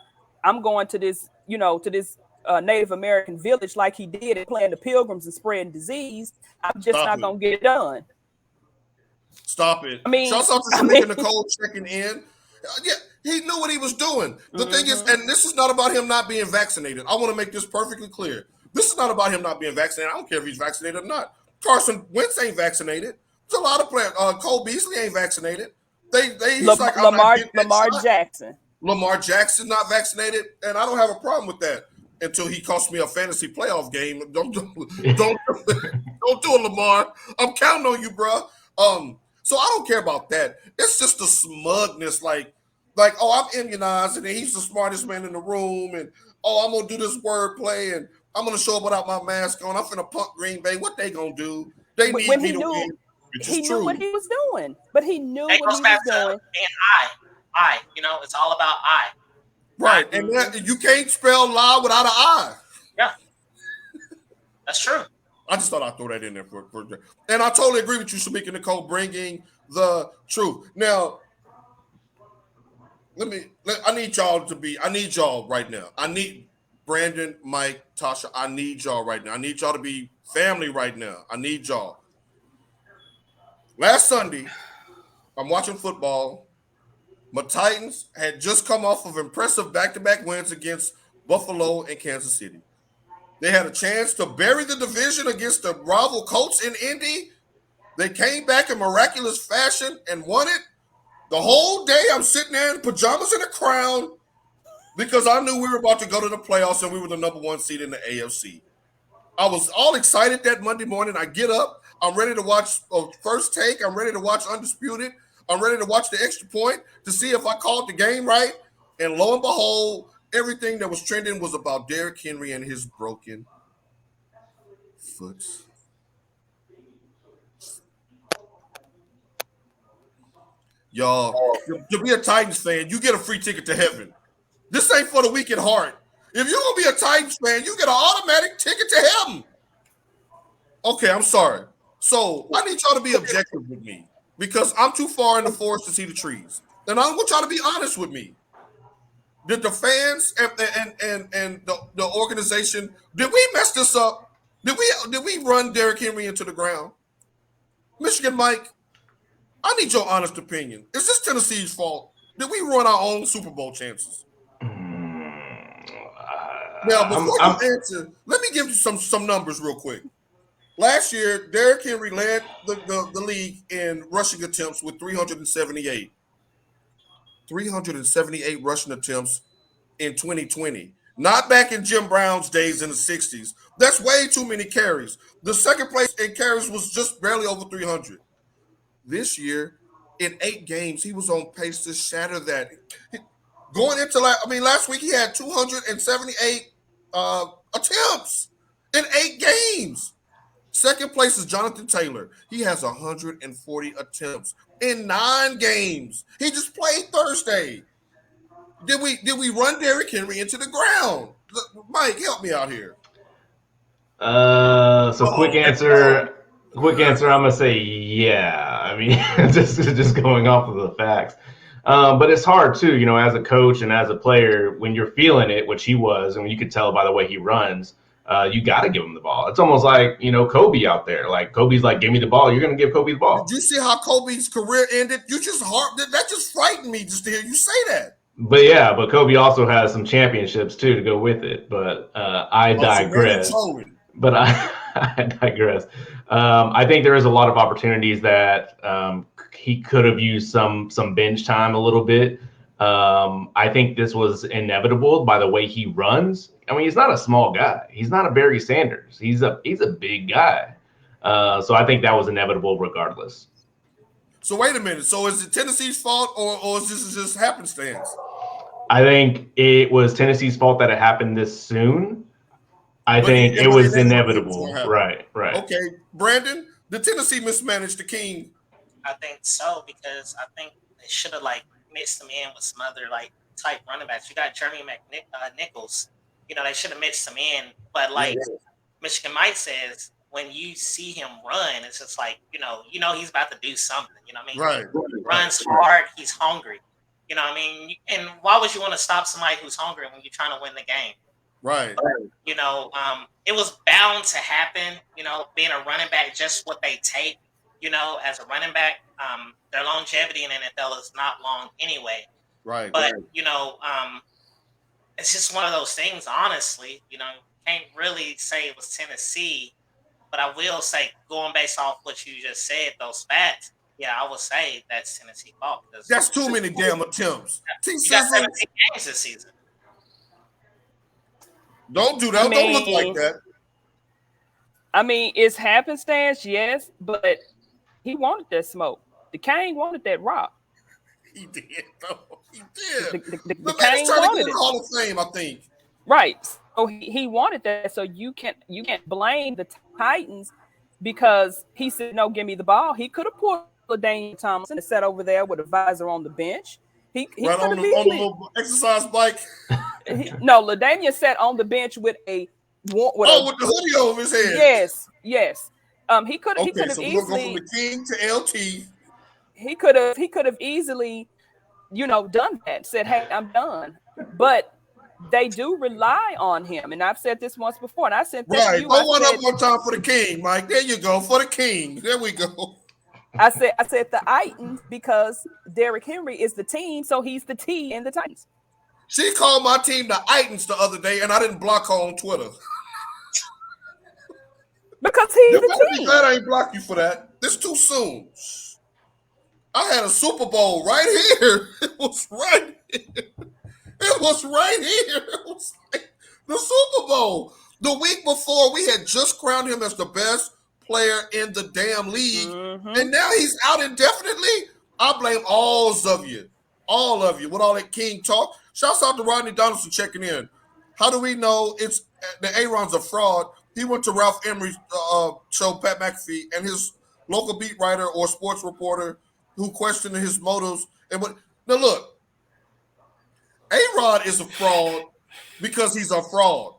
I'm going to this, to this Native American village like he did and playing the Pilgrims and spreading disease. I'm just not going to get it done." Stop it. I mean, shouts out to Shamika Nicole checking in. Yeah, he knew what he was doing. The thing is, and this is not about him not being vaccinated. I want to make this perfectly clear. This is not about him not being vaccinated. I don't care if he's vaccinated or not. Carson Wentz ain't vaccinated. There's a lot of players. Cole Beasley ain't vaccinated. Lamar Jackson. Lamar Jackson not vaccinated, and I don't have a problem with that until he cost me a fantasy playoff game. Don't do it, Lamar. I'm counting on you, bro. So I don't care about that. It's just the smugness, like, oh, I'm immunized, and he's the smartest man in the room, and I'm gonna do this wordplay, and I'm gonna show up without my mask on. I'm finna punk Green Bay. What they gonna do? They need me to win. He knew what he was doing, but he knew what he was doing. I, it's all about I. Right, and you can't spell lie without an I. Yeah, that's true. I just thought I'd throw that in there for and I totally agree with you, Shamika Nicole, bringing the truth. Now, I need y'all right now. I need Brandon, Mike, Tosha. I need y'all right now. I need y'all to be family right now. I need y'all. Last Sunday, I'm watching football. My Titans had just come off of impressive back-to-back wins against Buffalo and Kansas City. They had a chance to bury the division against the rival Colts in Indy. They came back in miraculous fashion and won it. The whole day I'm sitting there in pajamas and a crown because I knew we were about to go to the playoffs and we were the number one seed in the AFC. I was all excited that Monday morning. I get up. I'm ready to watch First Take. I'm ready to watch Undisputed. I'm ready to watch the Extra Point to see if I called the game right. And lo and behold, everything that was trending was about Derrick Henry and his broken foot. Y'all, to be a Titans fan, you get a free ticket to heaven. This ain't for the weak at heart. If you're going to be a Titans fan, you get an automatic ticket to heaven. Okay, I'm sorry. So I need y'all to be objective with me. because I'm too far in the forest to see the trees. And I want y'all to be honest with me. Did the fans and the organization, did we mess this up? Did we run Derrick Henry into the ground? Michigan Mike, I need your honest opinion. Is this Tennessee's fault? Did we ruin our own Super Bowl chances? Now, before you answer, let me give you some numbers real quick. Last year, Derrick Henry led the league in rushing attempts with 378. 378 rushing attempts in 2020. Not back in Jim Brown's days in the 60s. That's way too many carries. The second place in carries was just barely over 300. This year, in 8 games, he was on pace to shatter that. Going into last week, he had 278 attempts in 8 games. Second place is Jonathan Taylor. He has 140 attempts in 9 games. He just played Thursday. Did we run Derrick Henry into the ground? Mike, help me out here. Quick answer. I'm gonna say yeah. I mean, just going off of the facts. But it's hard too, as a coach and as a player, when you're feeling it, which he was, and you could tell by the way he runs, you got to give him the ball. It's almost like, Kobe out there. Like Kobe's like, give me the ball. You're going to give Kobe the ball. Did you see how Kobe's career ended? That just frightened me just to hear you say that. But Kobe also has some championships too to go with it. But I digress. But I digress. I think there is a lot of opportunities that he could have used some bench time a little bit. I think this was inevitable by the way he runs. I mean, he's not a small guy. He's not a Barry Sanders. He's a big guy. So I think that was inevitable regardless. So wait a minute. So is it Tennessee's fault or is this just happenstance? I think it was Tennessee's fault that it happened this soon. I think it was inevitable. Right. Okay. Brandon, did Tennessee mismanage the King? I think so, because I think they should have mixed him in with some other type running backs. You got Jeremy Nichols. They should have mixed him in. But Michigan Mike says, when you see him run, it's just he's about to do something. You know what I mean? Right. He runs hard. He's hungry. You know what I mean? And why would you want to stop somebody who's hungry when you're trying to win the game? Right. It was bound to happen. Being a running back, just what they take. As a running back, their longevity in NFL is not long anyway. Right. But it's just one of those things. Honestly, can't really say it was Tennessee, but I will say, going based off what you just said, those facts. Yeah, I would say that's Tennessee's fault. That's too many damn attempts. You got 17 games this season. Don't do that. Don't look like that. I mean, it's happenstance, yes, but he wanted that smoke. The King wanted that rock. He did, though. He did. The King King trying to wanted get in the it. Hall of Fame, I think. Right. So he wanted that. So you can't blame the Titans because he said, no, give me the ball. He could have pulled LaDainian Tomlinson and sat over there with a visor on the bench. He right on the little exercise bike. LaDainian sat on the bench with with the hoodie over his head. Yes. He could have so easily we're going from the King to LT. He could have easily, done that. Said, hey, I'm done. But they do rely on him, and I've said this once before, and I said this to you. Throw one up one time for the King, Mike. There you go, for the King. There we go. I said the Titans because Derrick Henry is the team, so he's the T in the Titans. She called my team the Titans the other day, and I didn't block her on Twitter. Because he's you the better team. be glad I ain't blocked you for that. This too soon. I had a Super Bowl right here. It was right here. It was right here. It was like the Super Bowl. The week before, we had just crowned him as the best player in the damn league. Mm-hmm. And now he's out indefinitely. I blame all of you with all that King talk. Shouts out to Rodney Donaldson checking in. How do we know it's the ARod's a fraud? He went to Ralph Emery's show, Pat McAfee, and his local beat writer or sports reporter who questioned his motives. And now look, ARod is a fraud because he's a fraud.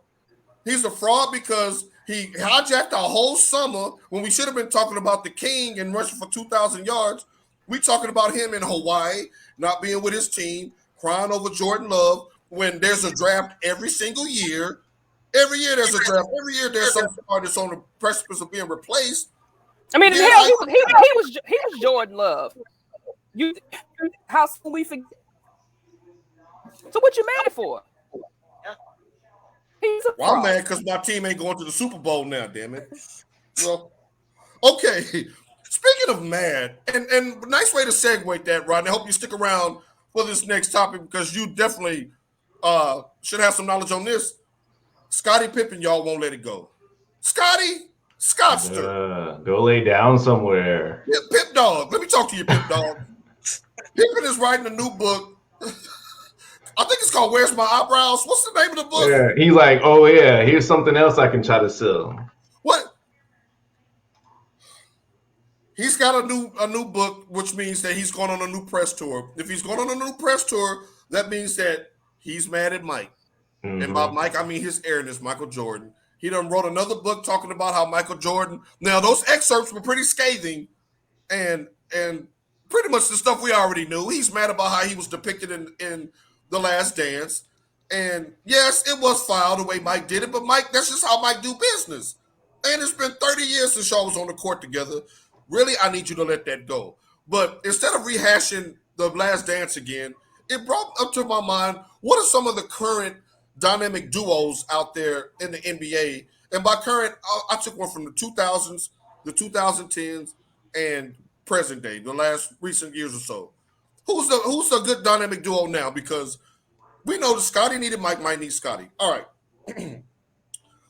He's a fraud because he hijacked our whole summer when we should have been talking about the King and rushing for 2,000 yards. We talking about him in Hawaii, not being with his team, crying over Jordan Love when there's a draft every single year. Every year there's a draft. Every year there's some star that's on the precipice of being replaced. I mean, hell, he was Jordan Love. How soon we forget? So what you mad for? Well, I'm mad because my team ain't going to the Super Bowl now. Damn it. Well, okay. Speaking of mad, and nice way to segue that, Rod. I hope you stick around for this next topic because you definitely should have some knowledge on this. Scottie Pippen, y'all won't let it go. Scottster. Go lay down somewhere. Yeah, Pip Dog. Let me talk to you, Pip Dog. Pippen is writing a new book. I think it's called Where's My Eyebrows? What's the name of the book? Yeah, he's like, oh yeah, here's something else I can try to sell. What? He's got a new book, which means that he's going on a new press tour. If he's going on a new press tour, that means that he's mad at Mike. Mm-hmm. And by Mike, I mean his heiress, Michael Jordan. He done wrote another book talking about how Michael Jordan. Now, those excerpts were pretty scathing and pretty much the stuff we already knew. He's mad about how he was depicted in The Last Dance. And yes, it was foul the way Mike did it, but Mike, that's just how Mike do business. And it's been 30 years since y'all was on the court together. Really, I need you to let that go. But instead of rehashing The Last Dance again, it brought up to my mind, what are some of the current dynamic duos out there in the NBA? And by current, I took one from the 2000s, the 2010s, and present day, the last recent years or so. Who's a good dynamic duo now? Because we know that Scottie needed Mike, might need Scottie. All right.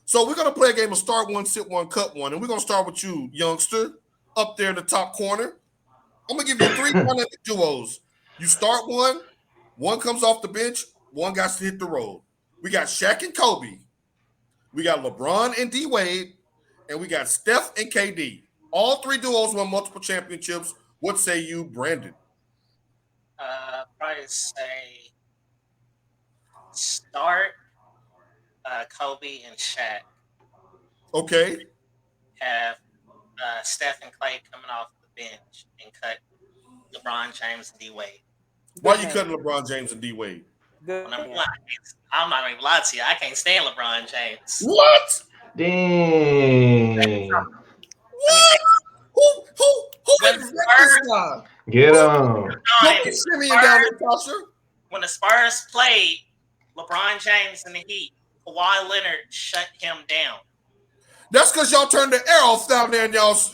So we're going to play a game of start one, sit one, cut one. And we're going to start with you, youngster, up there in the top corner. I'm going to give you 3 dynamic duos. You start one comes off the bench, one got to hit the road. We got Shaq and Kobe. We got LeBron and D Wade. And we got Steph and KD. All 3 duos won multiple championships. What say you, Brandon? Probably say start Kobe and Shaq. Okay. Have Steph and Clay coming off the bench and cut LeBron James and D Wade. Why are you cutting LeBron James and D Wade? I'm not even lying to you. I can't stand LeBron James. What? Dang. What? Who is this guy? Get him. When the Spurs played LeBron James in the Heat, Kawhi Leonard shut him down. That's because y'all turned the air off down there in y'all's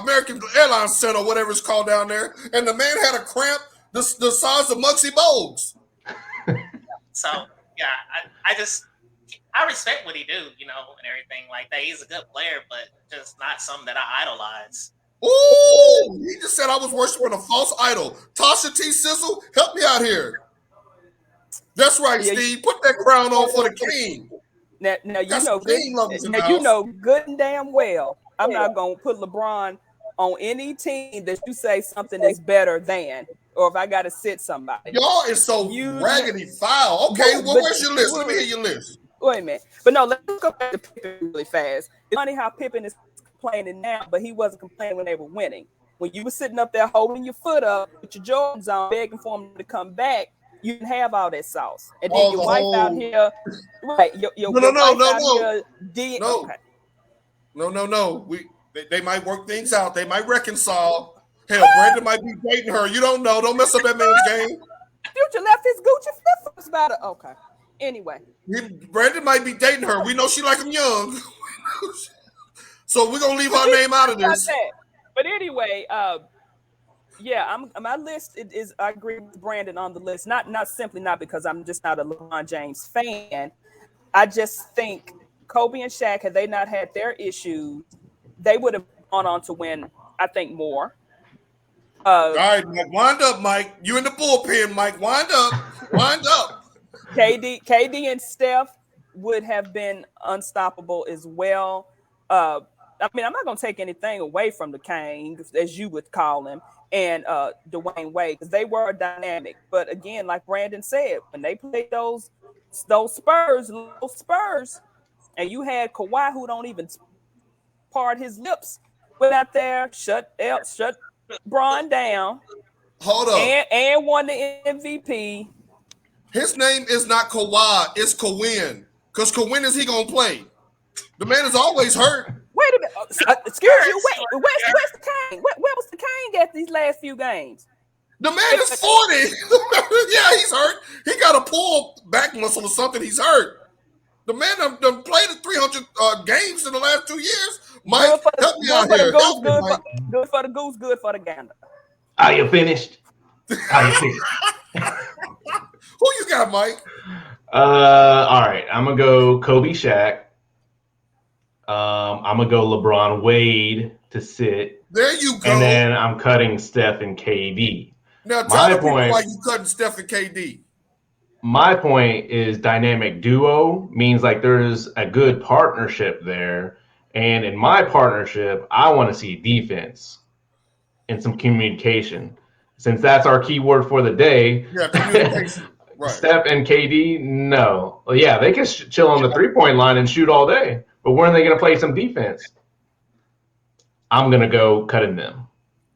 American Airlines Center, whatever it's called down there, and the man had a cramp the size of Muggsy Bogues. So yeah, I respect what he do, and everything like that. He's a good player, but just not something that I idolize. Ooh, he just said I was worshiping a false idol. Tosha T. Sizzle, help me out here. That's right, Steve. Put that crown on for the king. Now you know good and damn well I'm not gonna put LeBron on any team that you say something is better than, or if I gotta sit somebody. Y'all is so raggedy foul. Okay, where's your list? Let me hear your list. Wait a minute. But no, let's go back to Pippen really fast. It's funny how Pippen is complaining now, but he wasn't complaining when they were winning. When you were sitting up there holding your foot up with your Jordans on, begging for him to come back, you didn't have all that sauce. And then your wife out here, right? Your wife out here. No. They might work things out. They might reconcile. Hell, Brandon might be dating her. You don't know. Don't mess up that man's game. Future left his Gucci flip-flops about it. Okay. Anyway. Brandon might be dating her. We know she like him young. So we're going to leave her name out of this. But anyway, my list is I agree with Brandon on the list. Not simply not because I'm just not a LeBron James fan. I just think Kobe and Shaq, had they not had their issues, they would have gone on to win, I think, more. All right, Mike, wind up, Mike. You in the bullpen, Mike. Wind up. KD and Steph would have been unstoppable as well. I mean, I'm not going to take anything away from the King, as you would call him, and Dwayne Wade, because they were dynamic. But again, like Brandon said, when they played those Spurs, and you had Kawhi, who don't even part his lips, went out there, shut Bron down Hold up. and won the MVP. His name is not Kawhi, it's Kawin. Because Kawin is he gonna play? The man is always hurt. Wait a minute. Excuse you. Where's the King? Where was the King at these last few games? The man is 40. Yeah, he's hurt. He got a pull back muscle or something. He's hurt. The man done played 300 games in the last 2 years. Mike, help me out here. Good for the goose, good for the gander. Are you finished? Are you finished? Who you got, Mike? All right. I'm gonna go Kobe Shaq. I'm gonna go LeBron Wade to sit. There you go. And then I'm cutting Steph and KD. Now tell the people why you cutting Steph and KD. My point is dynamic duo means like there's a good partnership there. And in my partnership, I want to see defense and some communication. Since that's our keyword for the day. Yeah, communication. Right. Steph and KD, no. Well, yeah, they can chill on the three-point line and shoot all day. But when are they going to play some defense? I'm going to go cutting them.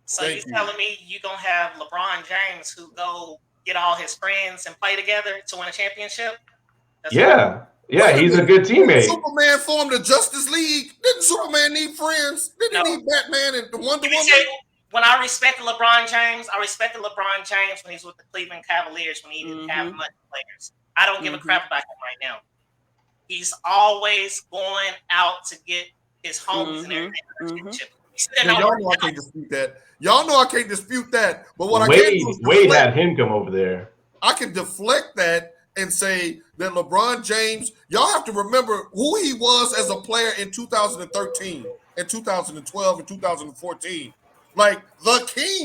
So you're telling me you're going to have LeBron James who go get all his friends and play together to win a championship? Yeah, he's a good teammate. Superman formed the Justice League. Didn't Superman need friends? Didn't he need Batman and the Wonder Woman? When I respected LeBron James, I respected LeBron James when he was with the Cleveland Cavaliers when he didn't have much players. I don't give a crap about him right now. He's always going out to get his homies and everything. Y'all know I can't dispute that. Y'all know I can't dispute that. But what Wade, I can do is Wade had him come over there. I can deflect that and say that LeBron James, y'all have to remember who he was as a player in 2013 and 2012 and 2014. Like the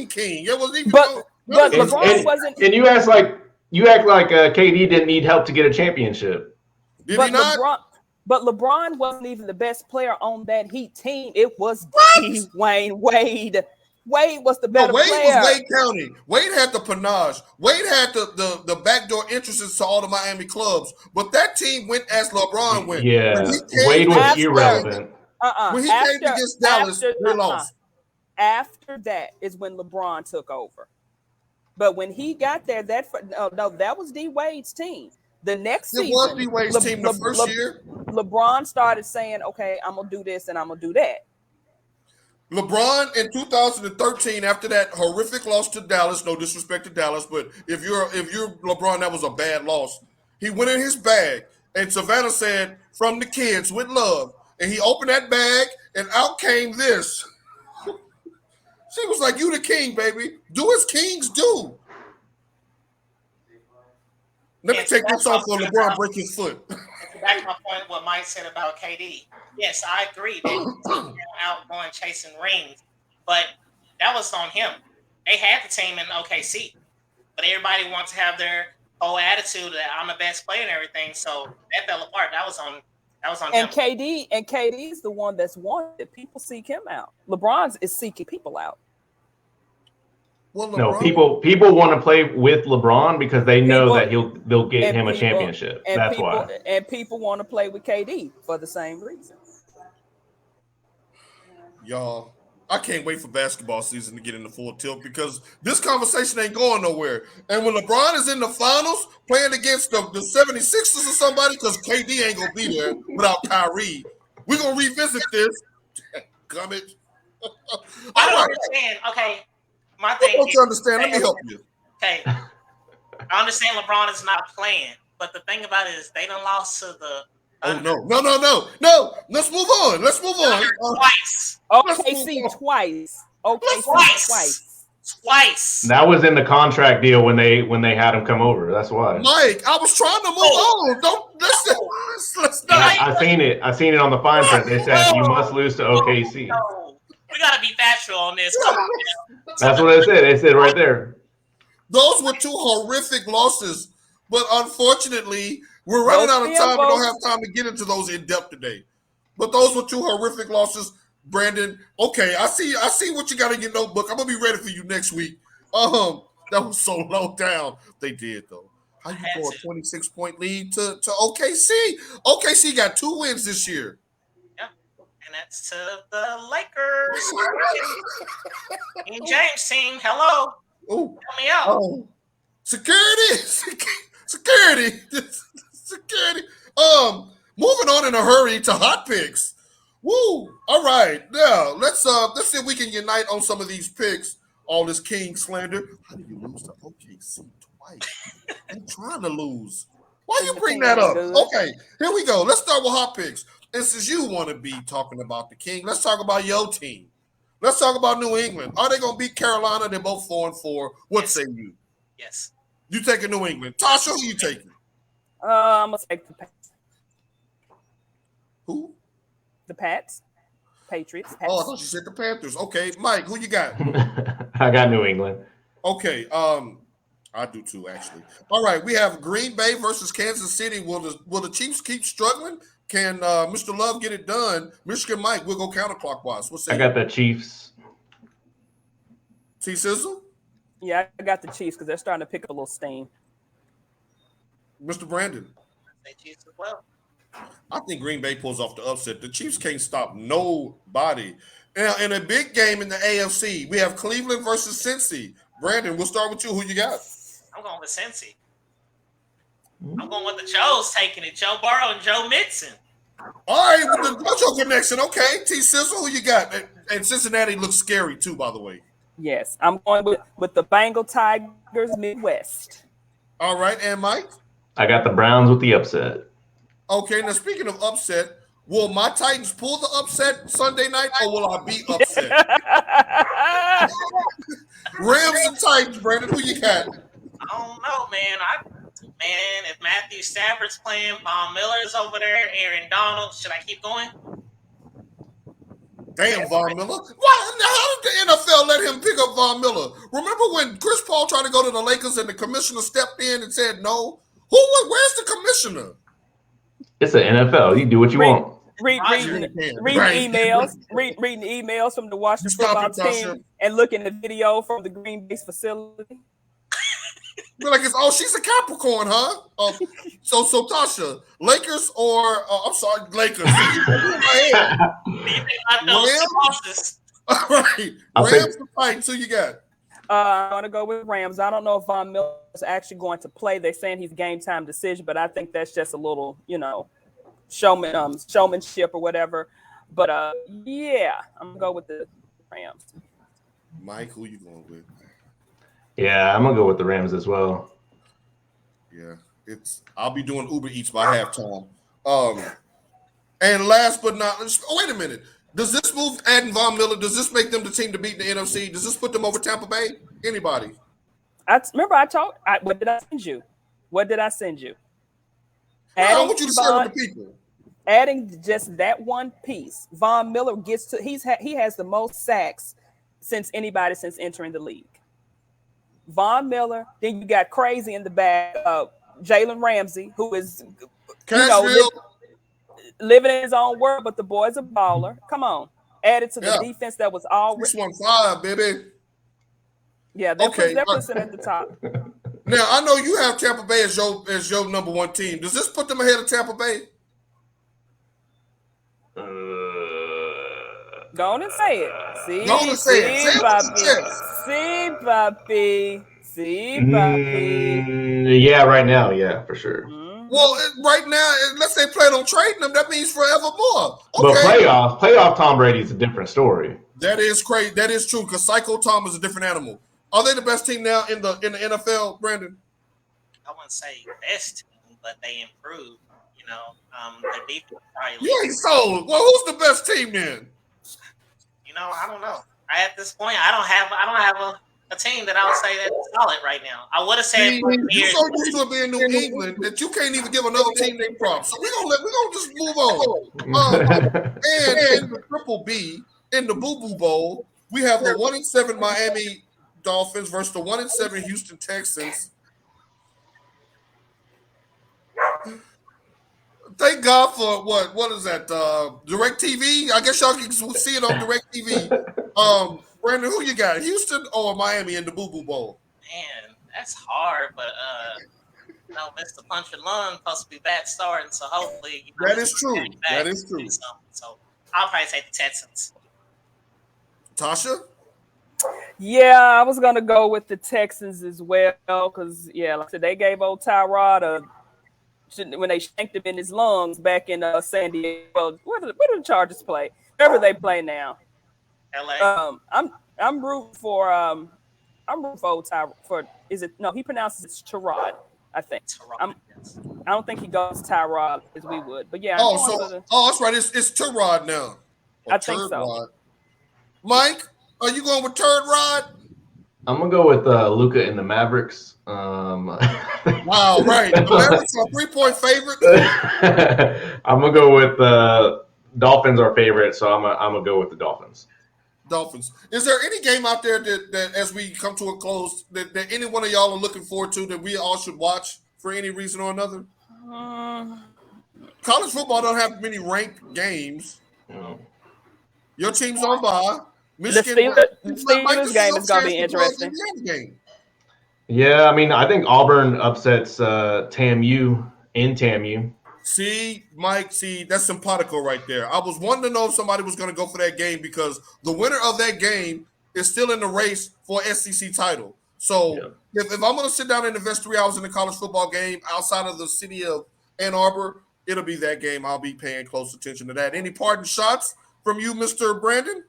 King. It wasn't even. But LeBron wasn't. And you act like KD didn't need help to get a championship. Did he not? But LeBron wasn't even the best player on that Heat team. It was Dwayne Wade. Wade was the better player. Wade was Wade County. Wade had the panache. Wade had the backdoor entrances to all the Miami clubs. But that team went as LeBron went. Yeah, Wade was irrelevant. When he came against Dallas, they lost. After that is when LeBron took over. But when he got there, that was D Wade's team. The next season, it was D Wade's team the first year. LeBron started saying, "Okay, I'm gonna do this and I'm gonna do that." LeBron in 2013, after that horrific loss to Dallas, no disrespect to Dallas, but if you're LeBron, that was a bad loss. He went in his bag, and Savannah said, "From the kids with love," and he opened that bag, and out came this. She was like, "You the king, baby. Do as kings do." Let me take this off for LeBron break his foot. Back to my point, what Mike said about KD. Yes, I agree that he's out going chasing rings, but that was on him. They had the team in OKC, but everybody wants to have their whole attitude that I'm the best player and everything. So that fell apart. That was on and him. KD is the one that's wanted. People seek him out. LeBron is seeking people out. Well, no, people want to play with LeBron because they know that they'll get him a championship. That's why. And people want to play with KD for the same reason. Y'all, I can't wait for basketball season to get into full tilt because this conversation ain't going nowhere. And when LeBron is in the finals playing against the 76ers or somebody, because KD ain't going to be there without Kyrie, we're going to revisit this. Gummit. I don't understand. Okay. My thing don't you understand? Let me help you. Okay. I understand LeBron is not playing, but the thing about it is they done lost to the No. Let's move on. Twice. OKC twice. Twice. That was in the contract deal when they had him come over. That's why. Mike, I was trying to move on. Don't listen. Let's not. I seen it on the fine print. They said you must lose to OKC. No. We gotta be factual on this. That's what I said. They said right there. Those were two horrific losses, but unfortunately, we're running out of time. We don't have time to get into those in depth today. But those were two horrific losses, Brandon. Okay, I see what you got in your notebook. I'm gonna be ready for you next week. That was so low down. They did though. How you go a 26-point lead to OKC? OKC got 2 wins this year. Yeah, And that's to the Lakers. King James team, hello. Oh, Help me out. oh. Security. Moving on in a hurry to hot picks. Woo! All right, now let's see if we can unite on some of these picks. All this King slander. How do you lose to OKC twice? I'm trying to lose. Why you bring that up? Okay, here we go. Let's start with hot picks. And since you want to be talking about the King, let's talk about your team. Let's talk about New England. Are they going to beat Carolina? They're both 4-4. What say you? Yes. You taking New England. Tasha, who you taking? I'm going to take the Pats. Who? The Pats. Patriots. Pats. Oh, I thought you said the Panthers. Okay, Mike, who you got? I got New England. Okay, I do too, actually. All right, we have Green Bay versus Kansas City. Will the Chiefs keep struggling? Can Mr. Love get it done? Michigan Mike, we'll go counterclockwise. What's that? I got the Chiefs. T Sizzle? Yeah, I got the Chiefs because they're starting to pick up a little steam. Mr. Brandon? Say Chiefs as well. I think Green Bay pulls off the upset. The Chiefs can't stop nobody. Now, in a big game in the AFC, we have Cleveland versus Cincy. Brandon, we'll start with you. Who you got? I'm going with Cincy. I'm going with the Joes taking it. Joe Burrow and Joe Mixon. All right, with the Mojo connection. Okay, T Sizzle, who you got? And Cincinnati looks scary too, by the way. Yes, I'm going with the Bengal Tigers Midwest. All right, and Mike? I got the Browns with the upset. Okay, now speaking of upset, will my Titans pull the upset Sunday night, or will I be upset? Rams and Titans, Brandon, who you got? I don't know, man. If Matthew Stafford's playing, Von Miller's over there, Aaron Donald, should I keep going? Damn, Von Miller. Why? How did the NFL let him pick up Von Miller? Remember when Chris Paul tried to go to the Lakers and the commissioner stepped in and said no? Where's the commissioner? It's the NFL. You do what you want. Reading emails from the Washington football team and looking at video from the Green Bay facility. Be like, she's a Capricorn, huh? So Tasha, Lakers or I'm sorry, Lakers. Rams. All right, Rams and Titans. Who you got? I'm going to go with Rams. I don't know if Von Miller is actually going to play. They're saying he's game time decision, but I think that's just a little, showmanship or whatever. But yeah, I'm going to go with the Rams. Mike, who you going with? Yeah, I'm gonna go with the Rams as well. Yeah, I'll be doing Uber Eats by halftime. And last but not least, wait a minute. Does this move adding Von Miller? Does this make them the team to beat the NFC? Does this put them over Tampa Bay? Anybody? What did I send you? I want you to share with the people. Adding just that one piece, Von Miller he has the most sacks since entering the league. Von Miller, then you got crazy in the back, Jalen Ramsey, who is living in his own world, but the boy's a baller. Come on, added to the defense that was already 615, baby. Yeah, they're putting at the top. Now I know you have Tampa Bay as your number one team. Does this put them ahead of Tampa Bay? Go on and say it. See, yeah, right now, yeah, for sure. Well, right now, unless they plan on trading them, that means forevermore. Okay. But playoff Tom Brady is a different story. That is crazy. That is true because Psycho Tom is a different animal. Are they the best team now in the NFL, Brandon? I wouldn't say best team, but they improved. Their defense probably. You ain't sold. Well, who's the best team then? I don't know. At this point, I don't have a team that I would say that's solid right now. I would have said you're so used to it being New England that you can't even give another team their props. So we're gonna just move on. And in the Triple B, in the Boo Boo Bowl, we have the 1-7 Miami Dolphins versus the 1-7 Houston Texans. Thank God for what is that? Direct TV? I guess y'all can see it on Direct TV. Brandon, who you got? Houston or Miami in the Boo Boo Bowl? Man, that's hard, but Mr. Punch and Lung supposed to be back starting, so hopefully that is true. So I'll probably take the Texans. Tasha? Yeah, I was gonna go with the Texans as well because like I said, they gave old ARod when they shanked him in his lungs back in San Diego. Where do the Chargers play? Wherever they play now. LA. I'm rooting for old Ty for is it no he pronounces it Tyrod, I think. I don't think he goes Tyrod as we would, but yeah. That's right. It's Tyrod now. I think so. Mike, are you going with Rod? I'm gonna go with Luka and the Mavericks. Wow, right. The Mavericks are 3-point favorite. I'm gonna go with Dolphins are favorite, so I'm gonna go with the Dolphins. Dolphins. Is there any game out there that as we come to a close, that any one of y'all are looking forward to that we all should watch for any reason or another? College football don't have many ranked games. No. Your team's on bye. Michigan, the Steelers game is going to be interesting. Yeah, I mean, I think Auburn upsets TAMU in TAMU. See, Mike, that's simpatico right there. I was wanting to know if somebody was going to go for that game because the winner of that game is still in the race for SEC title. So if I'm going to sit down and invest 3 hours in a college football game outside of the city of Ann Arbor, it'll be that game. I'll be paying close attention to that. Any parting shots from you, Mr. Brandon?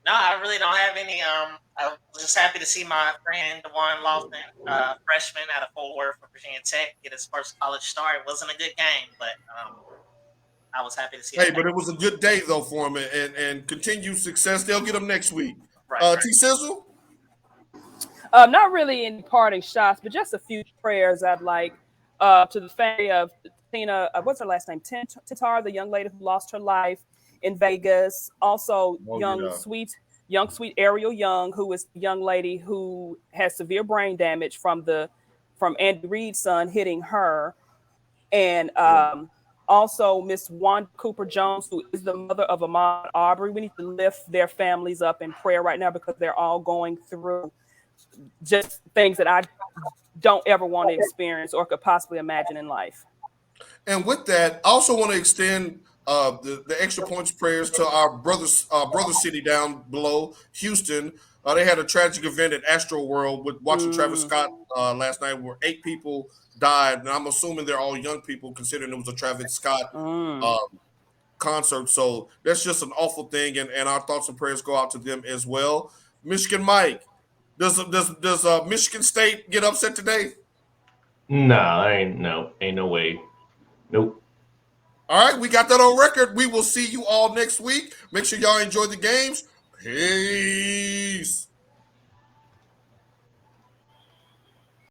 No, I really don't have any. I was just happy to see my friend DeJuan Lofton, freshman out of Fort Worth from Virginia Tech, get his first college start. It wasn't a good game, but I was happy to see. Hey, but it was a good day though for him, and continued success. They'll get him next week. Right. T Sizzle. Not really any parting shots, but just a few prayers I'd like to the family of Tina. What's her last name? Tatar, the young lady who lost her life in Vegas. Also, young sweet Ariel Young, who is the young lady who has severe brain damage from Andy Reid's son hitting her, and also Miss Wanda Cooper Jones, who is the mother of Ahmaud Arbery. We need to lift their families up in prayer right now because they're all going through just things that I don't ever want to experience or could possibly imagine in life. And with that, I also want to extend the extra points prayers to our brother city down below, Houston. They had a tragic event at Astro World with watching Travis Scott last night, where 8 people died, and I'm assuming they're all young people, considering it was a Travis Scott concert. So that's just an awful thing, and our thoughts and prayers go out to them as well. Michigan Mike, does Michigan State get upset today? No, ain't no way. Nope. All right, we got that on record. We will see you all next week. Make sure y'all enjoy the games. Peace.